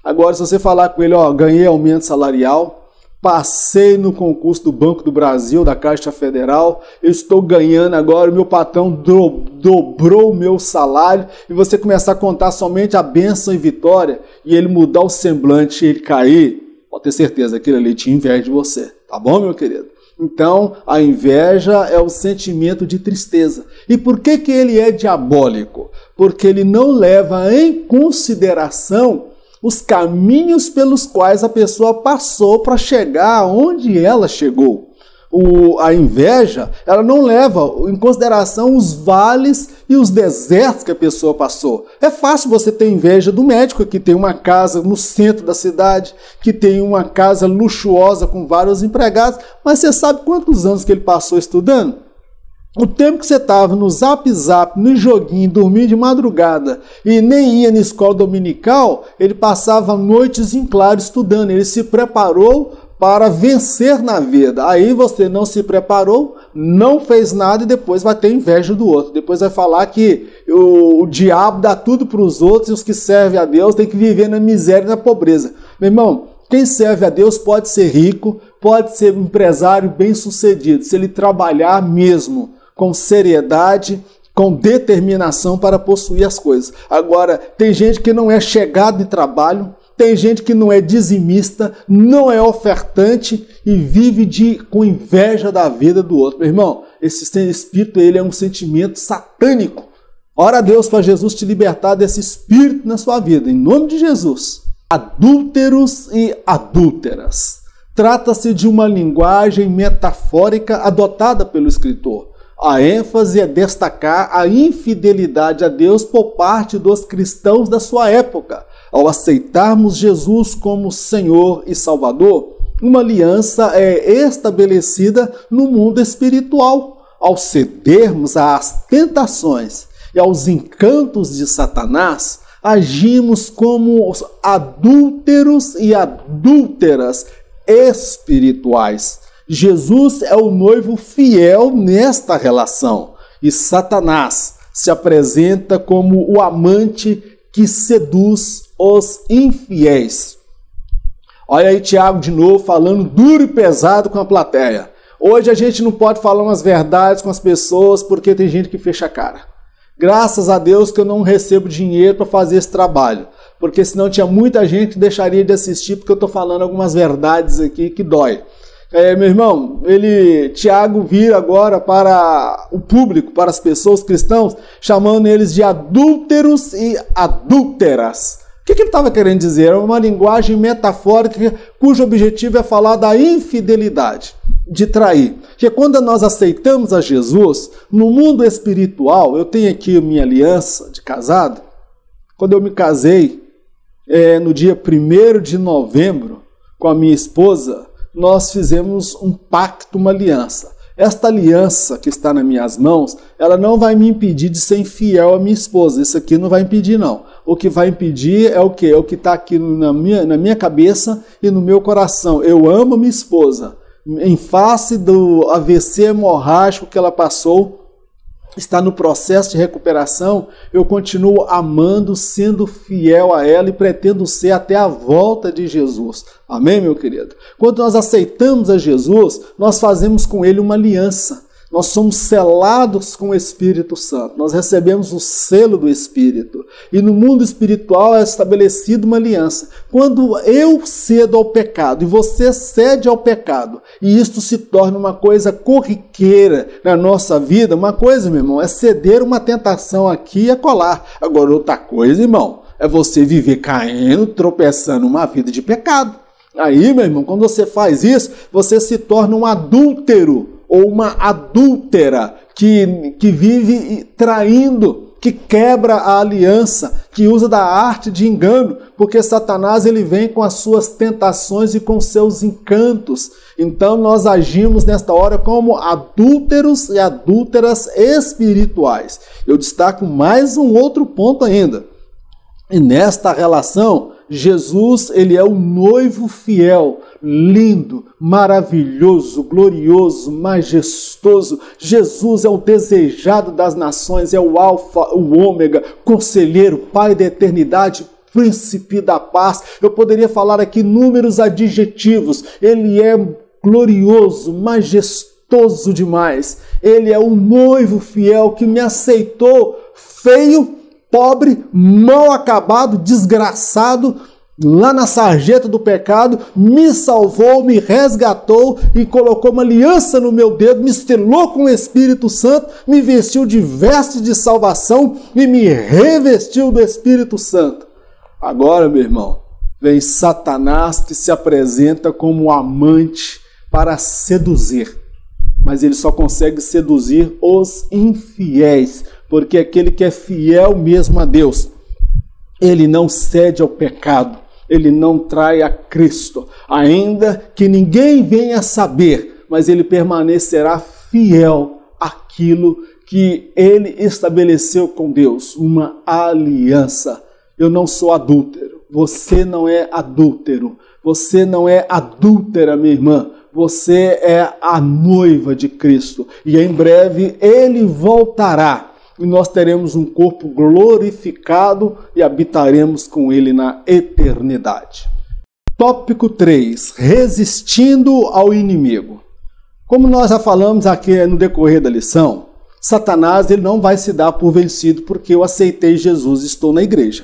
Agora, se você falar com ele, ganhei aumento salarial, passei no concurso do Banco do Brasil, da Caixa Federal, eu estou ganhando agora, o meu patrão dobrou o meu salário, e você começar a contar somente a bênção e vitória, e ele mudar o semblante e ele cair, pode ter certeza que ele tinha inveja de você. Tá bom, meu querido? Então, a inveja é o sentimento de tristeza. E por que ele é diabólico? Porque ele não leva em consideração os caminhos pelos quais a pessoa passou para chegar onde ela chegou. A inveja, ela não leva em consideração os vales e os desertos que a pessoa passou. É fácil você ter inveja do médico que tem uma casa no centro da cidade, que tem uma casa luxuosa com vários empregados, mas você sabe quantos anos que ele passou estudando? O tempo que você estava no zap, no joguinho, dormindo de madrugada e nem ia na escola dominical, ele passava noites em claro estudando, ele se preparou para vencer na vida. Aí você não se preparou, não fez nada e depois vai ter inveja do outro. Depois vai falar que o diabo dá tudo para os outros e os que servem a Deus têm que viver na miséria e na pobreza. Meu irmão, quem serve a Deus pode ser rico, pode ser um empresário bem-sucedido, se ele trabalhar mesmo com seriedade, com determinação para possuir as coisas. Agora, tem gente que não é chegado de trabalho, tem gente que não é dizimista, não é ofertante e vive com inveja da vida do outro. Meu irmão, esse espírito ele é um sentimento satânico. Ora a Deus para Jesus te libertar desse espírito na sua vida, em nome de Jesus. Adúlteros e adúlteras. Trata-se de uma linguagem metafórica adotada pelo escritor. A ênfase é destacar a infidelidade a Deus por parte dos cristãos da sua época. Ao aceitarmos Jesus como Senhor e Salvador, uma aliança é estabelecida no mundo espiritual. Ao cedermos às tentações e aos encantos de Satanás, agimos como adúlteros e adúlteras espirituais. Jesus é o noivo fiel nesta relação e Satanás se apresenta como o amante que seduz os infiéis. Olha aí Tiago de novo falando duro e pesado com a plateia. Hoje a gente não pode falar umas verdades com as pessoas porque tem gente que fecha a cara. Graças a Deus que eu não recebo dinheiro para fazer esse trabalho, porque senão tinha muita gente que deixaria de assistir porque eu estou falando algumas verdades aqui que dói. Meu irmão, Tiago vira agora para o público, para as pessoas cristãos, chamando eles de adúlteros e adúlteras. O que ele estava querendo dizer? É uma linguagem metafórica cujo objetivo é falar da infidelidade, de trair. Que quando nós aceitamos a Jesus, no mundo espiritual, eu tenho aqui a minha aliança de casado. Quando eu me casei, no dia 1º de novembro, com a minha esposa, nós fizemos um pacto, uma aliança. Esta aliança que está nas minhas mãos, ela não vai me impedir de ser infiel à minha esposa. Isso aqui não vai impedir, não. O que vai impedir é o quê? É o que está aqui na minha cabeça e no meu coração. Eu amo minha esposa. Em face do AVC hemorrágico que ela passou, está no processo de recuperação, eu continuo amando, sendo fiel a ela e pretendo ser até a volta de Jesus. Amém, meu querido? Quando nós aceitamos a Jesus, nós fazemos com ele uma aliança. Nós somos selados com o Espírito Santo. Nós recebemos o selo do Espírito. E no mundo espiritual é estabelecida uma aliança. Quando eu cedo ao pecado e você cede ao pecado, e isto se torna uma coisa corriqueira na nossa vida, uma coisa, meu irmão, é ceder uma tentação aqui e acolá. Agora, outra coisa, irmão, é você viver caindo, tropeçando uma vida de pecado. Aí, meu irmão, quando você faz isso, você se torna um adúltero ou uma adúltera que vive traindo, que quebra a aliança, que usa da arte de engano, porque Satanás ele vem com as suas tentações e com seus encantos. Então nós agimos nesta hora como adúlteros e adúlteras espirituais. Eu destaco mais um outro ponto ainda. E nesta relação, Jesus, ele é o noivo fiel, lindo, maravilhoso, glorioso, majestoso. Jesus é o desejado das nações, é o alfa, o ômega, conselheiro, pai da eternidade, príncipe da paz. Eu poderia falar aqui inúmeros adjetivos. Ele é glorioso, majestoso demais. Ele é o noivo fiel que me aceitou feio, pobre, mal acabado, desgraçado, lá na sarjeta do pecado, me salvou, me resgatou e colocou uma aliança no meu dedo, me estelou com o Espírito Santo, me vestiu de veste de salvação e me revestiu do Espírito Santo. Agora, meu irmão, vem Satanás que se apresenta como amante para seduzir, mas ele só consegue seduzir os infiéis, porque aquele que é fiel mesmo a Deus, ele não cede ao pecado, ele não trai a Cristo, ainda que ninguém venha saber, mas ele permanecerá fiel àquilo que ele estabeleceu com Deus, uma aliança. Eu não sou adúltero, você não é adúltero, você não é adúltera, minha irmã. Você é a noiva de Cristo e em breve ele voltará e nós teremos um corpo glorificado e habitaremos com ele na eternidade. Tópico 3. Resistindo ao inimigo. Como nós já falamos aqui no decorrer da lição, Satanás ele não vai se dar por vencido porque eu aceitei Jesus e estou na igreja.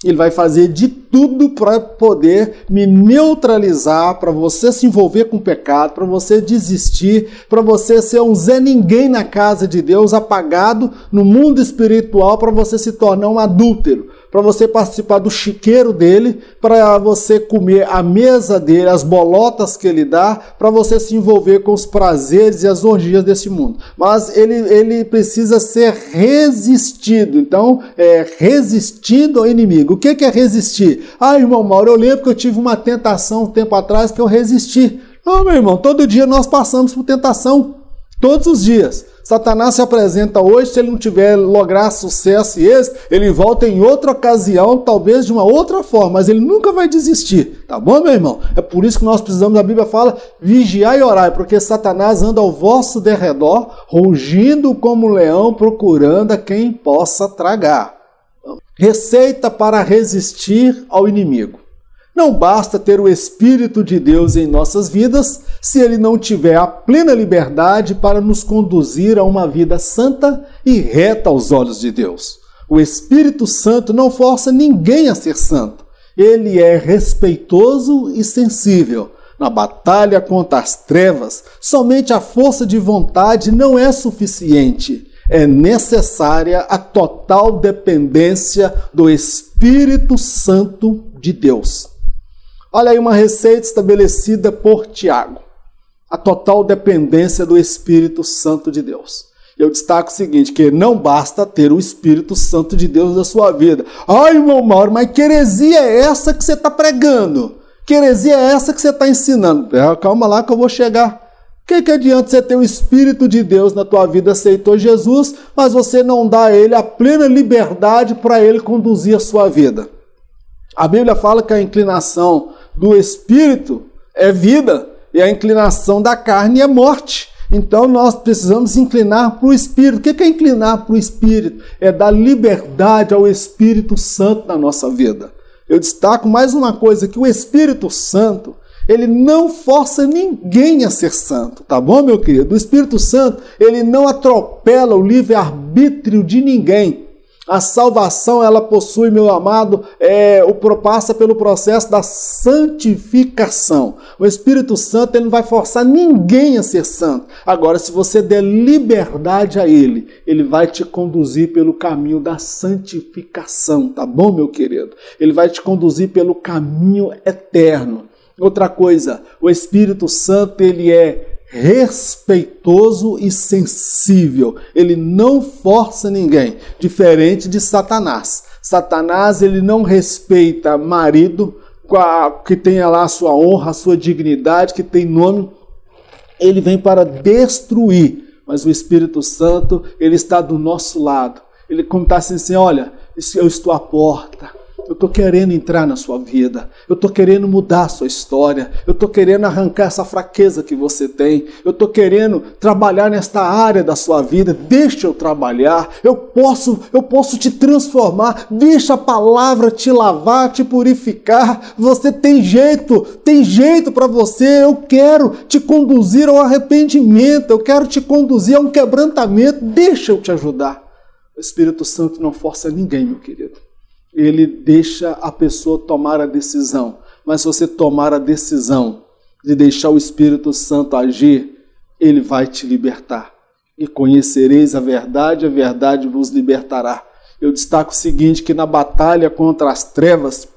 Ele vai fazer de tudo para poder me neutralizar, para você se envolver com o pecado, para você desistir, para você ser um Zé Ninguém na casa de Deus, apagado no mundo espiritual, para você se tornar um adúltero, para você participar do chiqueiro dele, para você comer a mesa dele, as bolotas que ele dá, para você se envolver com os prazeres e as orgias desse mundo. Mas ele precisa ser resistido. Então, resistindo ao inimigo. O que é resistir? Ah, irmão Mauro, eu lembro que eu tive uma tentação um tempo atrás que eu resisti. Não, meu irmão, todo dia nós passamos por tentação. Todos os dias. Satanás se apresenta hoje, se ele não tiver lograr sucesso e êxito, ele volta em outra ocasião, talvez de uma outra forma, mas ele nunca vai desistir, tá bom, meu irmão? É por isso que nós precisamos, a Bíblia fala, vigiai e orai, porque Satanás anda ao vosso derredor, rugindo como um leão, procurando a quem possa tragar. Receita para resistir ao inimigo. Não basta ter o Espírito de Deus em nossas vidas se ele não tiver a plena liberdade para nos conduzir a uma vida santa e reta aos olhos de Deus. O Espírito Santo não força ninguém a ser santo. Ele é respeitoso e sensível. Na batalha contra as trevas, somente a força de vontade não é suficiente. é necessária a total dependência do Espírito Santo de Deus. Olha aí uma receita estabelecida por Tiago. A total dependência do Espírito Santo de Deus. Eu destaco o seguinte, que não basta ter o Espírito Santo de Deus na sua vida. Ai, irmão Mauro, mas que heresia é essa que você está pregando? Que heresia é essa que você está ensinando? Calma lá que eu vou chegar. O que adianta você ter o Espírito de Deus na tua vida, aceitou Jesus, mas você não dá a ele a plena liberdade para ele conduzir a sua vida? A Bíblia fala que a inclinação do Espírito é vida e a inclinação da carne é morte. Então nós precisamos inclinar para o Espírito. O que é inclinar para o Espírito? É dar liberdade ao Espírito Santo na nossa vida. Eu destaco mais uma coisa, que o Espírito Santo, ele não força ninguém a ser santo, tá bom, meu querido? O Espírito Santo, ele não atropela o livre-arbítrio de ninguém. A salvação, ela possui, meu amado, passa pelo processo da santificação. O Espírito Santo, ele não vai forçar ninguém a ser santo. Agora, se você der liberdade a ele, ele vai te conduzir pelo caminho da santificação, tá bom, meu querido? Ele vai te conduzir pelo caminho eterno. Outra coisa, o Espírito Santo, ele é respeitoso e sensível. Ele não força ninguém, diferente de Satanás. Satanás, ele não respeita marido que tenha lá a sua honra, a sua dignidade, que tem nome. Ele vem para destruir, mas o Espírito Santo, ele está do nosso lado. Ele está assim, olha, eu estou à porta. Eu estou querendo entrar na sua vida, eu estou querendo mudar a sua história, eu estou querendo arrancar essa fraqueza que você tem, eu estou querendo trabalhar nesta área da sua vida, deixa eu trabalhar, eu posso te transformar, deixa a palavra te lavar, te purificar, você tem jeito para você, eu quero te conduzir ao arrependimento, eu quero te conduzir a um quebrantamento, deixa eu te ajudar. O Espírito Santo não força ninguém, meu querido. Ele deixa a pessoa tomar a decisão. Mas se você tomar a decisão de deixar o Espírito Santo agir, ele vai te libertar. E conhecereis a verdade vos libertará. Eu destaco o seguinte, que na batalha contra as trevas,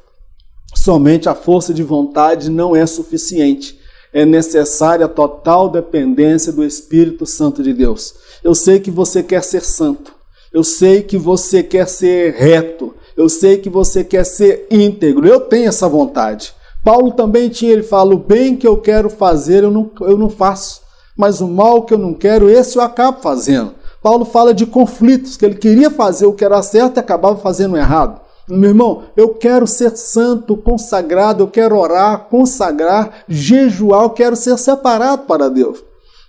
somente a força de vontade não é suficiente. É necessária a total dependência do Espírito Santo de Deus. Eu sei que você quer ser santo. Eu sei que você quer ser reto. Eu sei que você quer ser íntegro, eu tenho essa vontade. Paulo também tinha, ele fala, o bem que eu quero fazer eu não faço, mas o mal que eu não quero, esse eu acabo fazendo. Paulo fala de conflitos, que ele queria fazer o que era certo e acabava fazendo o errado. Meu irmão, eu quero ser santo, consagrado, eu quero orar, consagrar, jejuar, eu quero ser separado para Deus.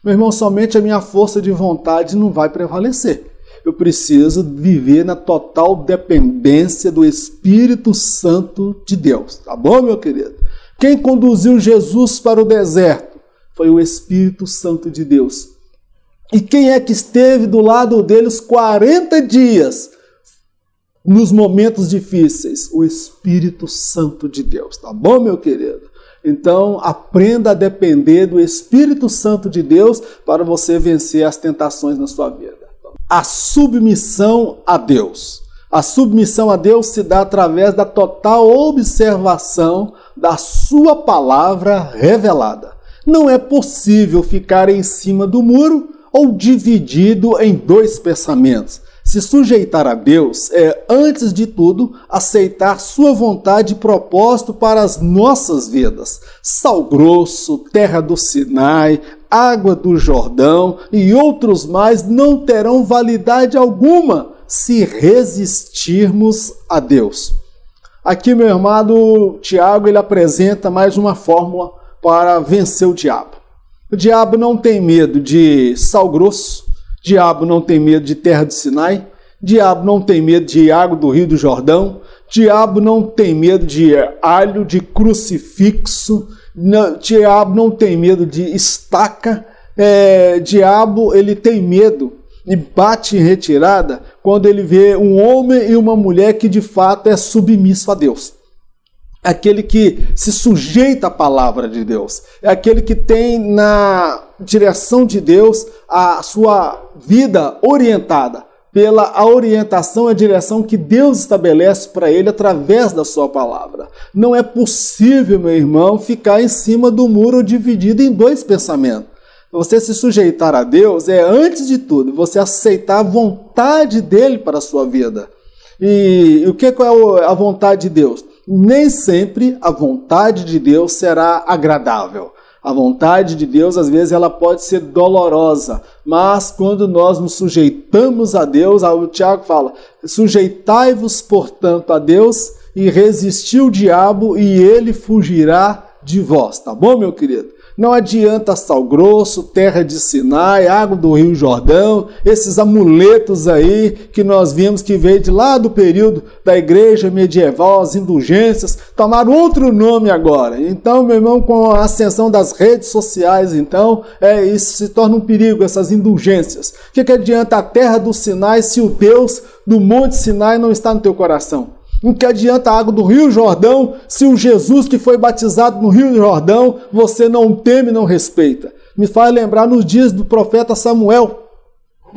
Meu irmão, somente a minha força de vontade não vai prevalecer. Eu preciso viver na total dependência do Espírito Santo de Deus. Tá bom, meu querido? Quem conduziu Jesus para o deserto foi o Espírito Santo de Deus. E quem é que esteve do lado dele os 40 dias nos momentos difíceis? O Espírito Santo de Deus. Tá bom, meu querido? Então, aprenda a depender do Espírito Santo de Deus para você vencer as tentações na sua vida. A submissão a Deus. A submissão a Deus se dá através da total observação da sua palavra revelada. Não é possível ficar em cima do muro ou dividido em dois pensamentos. Se sujeitar a Deus é, antes de tudo, aceitar sua vontade e propósito para as nossas vidas. Sal grosso, terra do Sinai, água do Jordão e outros mais não terão validade alguma se resistirmos a Deus. Aqui, meu amado Tiago, ele apresenta mais uma fórmula para vencer o diabo. O diabo não tem medo de sal grosso, o diabo não tem medo de terra do Sinai, o diabo não tem medo de água do Rio do Jordão, o diabo não tem medo de alho, de crucifixo, o diabo não tem medo de estaca, diabo ele tem medo e bate em retirada quando ele vê um homem e uma mulher que de fato é submisso a Deus. É aquele que se sujeita à palavra de Deus, é aquele que tem na direção de Deus, a sua vida orientada pela orientação e a direção que Deus estabelece para ele através da sua palavra. Não é possível, meu irmão, ficar em cima do muro dividido em dois pensamentos. Você se sujeitar a Deus é, antes de tudo, você aceitar a vontade dele para a sua vida. E o que é a vontade de Deus? Nem sempre a vontade de Deus será agradável. A vontade de Deus, às vezes, ela pode ser dolorosa, mas quando nós nos sujeitamos a Deus, o Tiago fala, sujeitai-vos, portanto, a Deus e resisti o diabo e ele fugirá de vós. Tá bom, meu querido? Não adianta sal grosso, terra de Sinai, água do Rio Jordão, esses amuletos aí que nós vimos que veio de lá do período da igreja medieval, as indulgências, tomaram outro nome agora. Então, meu irmão, com a ascensão das redes sociais, então, isso se torna um perigo, essas indulgências. O que adianta a terra do Sinai se o Deus do Monte Sinai não está no teu coração? O que adianta a água do Rio Jordão se o Jesus que foi batizado no Rio Jordão você não teme e não respeita? Me faz lembrar nos dias do profeta Samuel,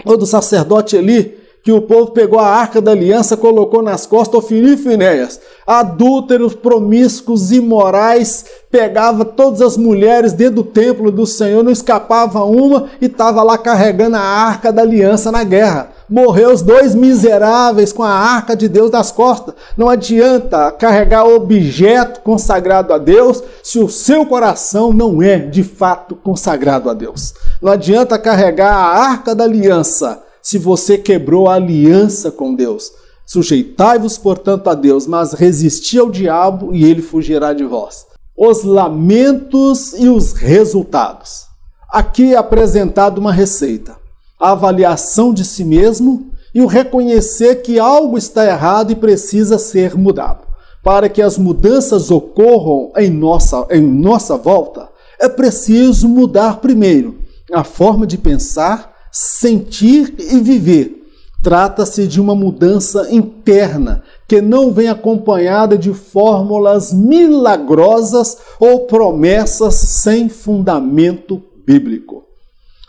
ou do sacerdote Eli, que o povo pegou a arca da aliança, colocou nas costas Ofni e Finéias. Adúlteros, promíscuos, imorais, pegava todas as mulheres dentro do templo do Senhor, não escapava uma e estava lá carregando a arca da aliança na guerra. Morreu os dois miseráveis com a arca de Deus nas costas. Não adianta carregar objeto consagrado a Deus se o seu coração não é de fato consagrado a Deus. Não adianta carregar a arca da aliança se você quebrou a aliança com Deus. Sujeitai-vos, portanto, a Deus, mas resisti ao diabo e ele fugirá de vós. Os lamentos e os resultados. Aqui é apresentado uma receita. A avaliação de si mesmo e o reconhecer que algo está errado e precisa ser mudado. Para que as mudanças ocorram em nossa volta, é preciso mudar primeiro a forma de pensar, sentir e viver. Trata-se de uma mudança interna, que não vem acompanhada de fórmulas milagrosas ou promessas sem fundamento bíblico.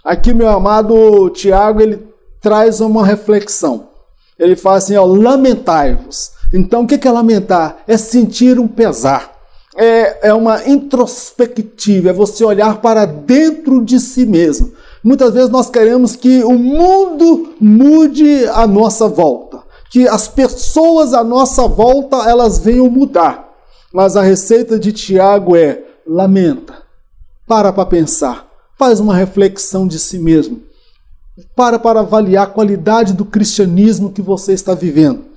Aqui, meu amado Tiago, ele traz uma reflexão. Ele fala assim, lamentai-vos. Então, o que é lamentar? É sentir um pesar. É uma introspectiva, é você olhar para dentro de si mesmo. Muitas vezes nós queremos que o mundo mude à nossa volta, que as pessoas à nossa volta elas venham mudar. Mas a receita de Tiago é lamenta, para pensar. Faz uma reflexão de si mesmo. Para avaliar a qualidade do cristianismo que você está vivendo.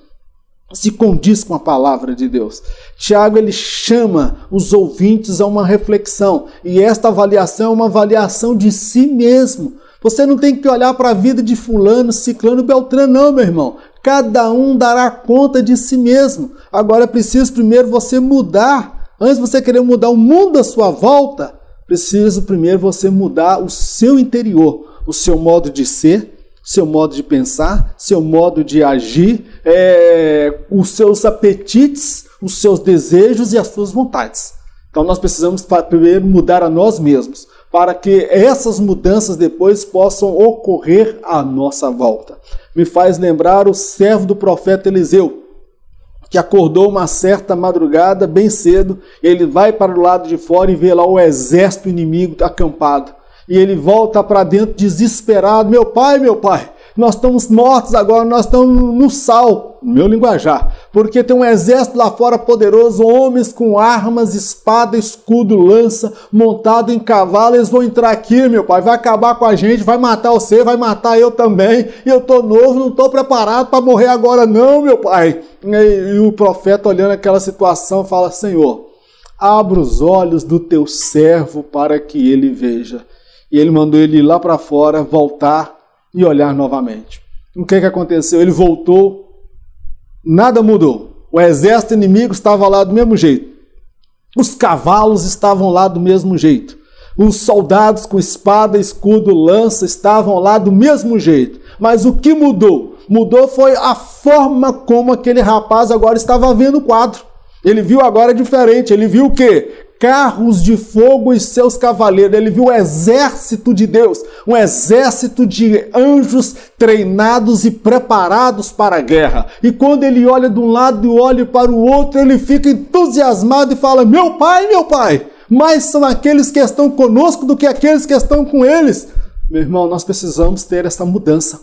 Se condiz com a palavra de Deus. Tiago, ele chama os ouvintes a uma reflexão. E esta avaliação é uma avaliação de si mesmo. Você não tem que olhar para a vida de fulano, ciclano, beltrano, não, meu irmão. Cada um dará conta de si mesmo. Agora é preciso primeiro você mudar. Antes de você querer mudar o mundo à sua volta, preciso primeiro você mudar o seu interior, o seu modo de ser, seu modo de pensar, seu modo de agir, os seus apetites, os seus desejos e as suas vontades. Então nós precisamos primeiro mudar a nós mesmos, para que essas mudanças depois possam ocorrer à nossa volta. Me faz lembrar o servo do profeta Eliseu, que acordou uma certa madrugada, bem cedo, ele vai para o lado de fora e vê lá o exército inimigo acampado. E ele volta para dentro desesperado, meu pai, nós estamos mortos agora, nós estamos no sal, no meu linguajar, porque tem um exército lá fora poderoso, homens com armas, espada, escudo, lança, montado em cavalo, eles vão entrar aqui, meu pai, vai acabar com a gente, vai matar você, vai matar eu também, e eu estou novo, não estou preparado para morrer agora não, meu pai. E o profeta, olhando aquela situação, fala, Senhor, abra os olhos do teu servo para que ele veja. E ele mandou ele ir lá para fora, voltar e olhar novamente. O que aconteceu? Ele voltou, nada mudou. O exército inimigo estava lá do mesmo jeito. Os cavalos estavam lá do mesmo jeito. Os soldados com espada, escudo, lança estavam lá do mesmo jeito. Mas o que mudou? Mudou foi a forma como aquele rapaz agora estava vendo o quadro. Ele viu agora diferente. Ele viu o quê? carros de fogo e seus cavaleiros. Ele viu o exército de Deus, um exército de anjos treinados e preparados para a guerra. E quando ele olha de um lado e olha para o outro, ele fica entusiasmado e fala: meu pai, mais são aqueles que estão conosco do que aqueles que estão com eles. Meu irmão, nós precisamos ter essa mudança.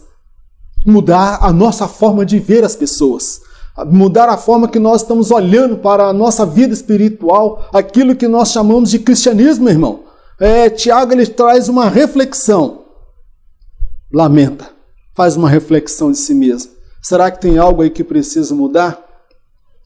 Mudar a nossa forma de ver as pessoas. Mudar a forma que nós estamos olhando para a nossa vida espiritual, aquilo que nós chamamos de cristianismo, meu irmão. Tiago, ele traz uma reflexão. Lamenta, faz uma reflexão de si mesmo. Será que tem algo aí que precisa mudar?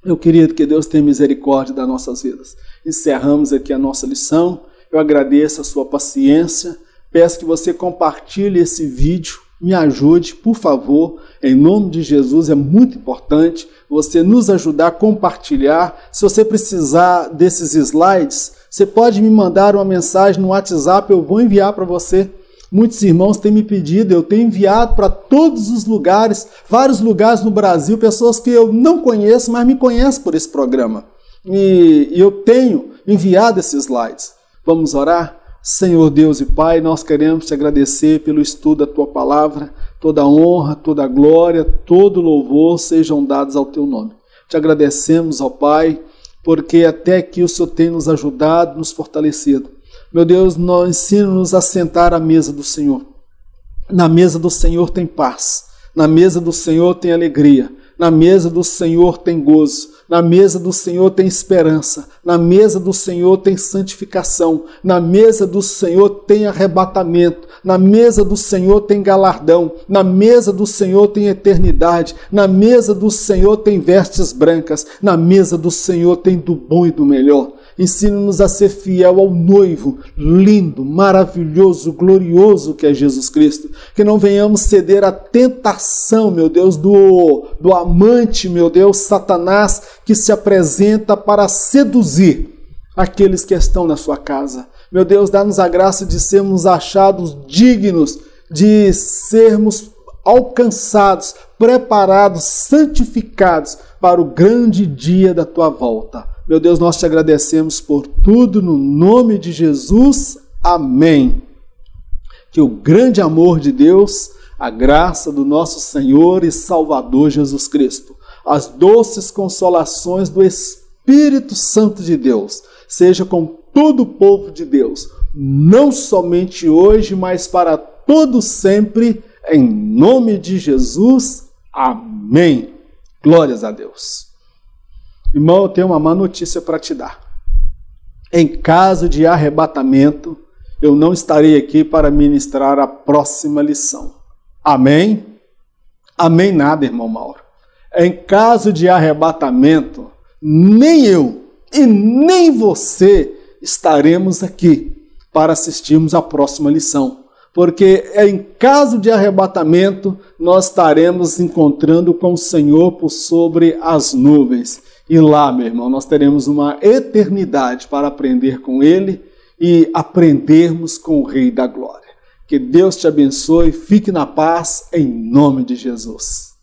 Eu queria que Deus tenha misericórdia das nossas vidas. Encerramos aqui a nossa lição. Eu agradeço a sua paciência. Peço que você compartilhe esse vídeo. Me ajude, por favor, em nome de Jesus. É muito importante você nos ajudar a compartilhar. Se você precisar desses slides, você pode me mandar uma mensagem no WhatsApp, eu vou enviar para você. Muitos irmãos têm me pedido, eu tenho enviado para todos os lugares, vários lugares no Brasil, pessoas que eu não conheço, mas me conhecem por esse programa. E eu tenho enviado esses slides. Vamos orar? Senhor Deus e Pai, nós queremos te agradecer pelo estudo da Tua Palavra. Toda honra, toda glória, todo louvor sejam dados ao Teu nome. Te agradecemos, ó Pai, porque até aqui o Senhor tem nos ajudado, nos fortalecido. Meu Deus, ensina-nos a sentar à mesa do Senhor. Na mesa do Senhor tem paz. Na mesa do Senhor tem alegria. Na mesa do Senhor tem gozo. Na mesa do Senhor tem esperança. Na mesa do Senhor tem santificação. Na mesa do Senhor tem arrebatamento. Na mesa do Senhor tem galardão. Na mesa do Senhor tem eternidade. Na mesa do Senhor tem vestes brancas. Na mesa do Senhor tem do bom e do melhor. Ensina-nos a ser fiel ao noivo, lindo, maravilhoso, glorioso que é Jesus Cristo. Que não venhamos ceder à tentação, meu Deus, do amante, meu Deus, Satanás, que se apresenta para seduzir aqueles que estão na sua casa. Meu Deus, dá-nos a graça de sermos achados dignos, de sermos alcançados, preparados, santificados para o grande dia da Tua volta. Meu Deus, nós te agradecemos por tudo, no nome de Jesus. Amém. Que o grande amor de Deus, a graça do nosso Senhor e Salvador Jesus Cristo, as doces consolações do Espírito Santo de Deus, seja com todo o povo de Deus, não somente hoje, mas para todo sempre, em nome de Jesus. Amém. Glórias a Deus. Irmão, eu tenho uma má notícia para te dar. Em caso de arrebatamento, eu não estarei aqui para ministrar a próxima lição. Amém? Amém nada, irmão Mauro. Em caso de arrebatamento, nem eu e nem você estaremos aqui para assistirmos a próxima lição. Porque em caso de arrebatamento, nós estaremos encontrando com o Senhor por sobre as nuvens. E lá, meu irmão, nós teremos uma eternidade para aprender com Ele e aprendermos com o Rei da Glória. Que Deus te abençoe, fique na paz, em nome de Jesus.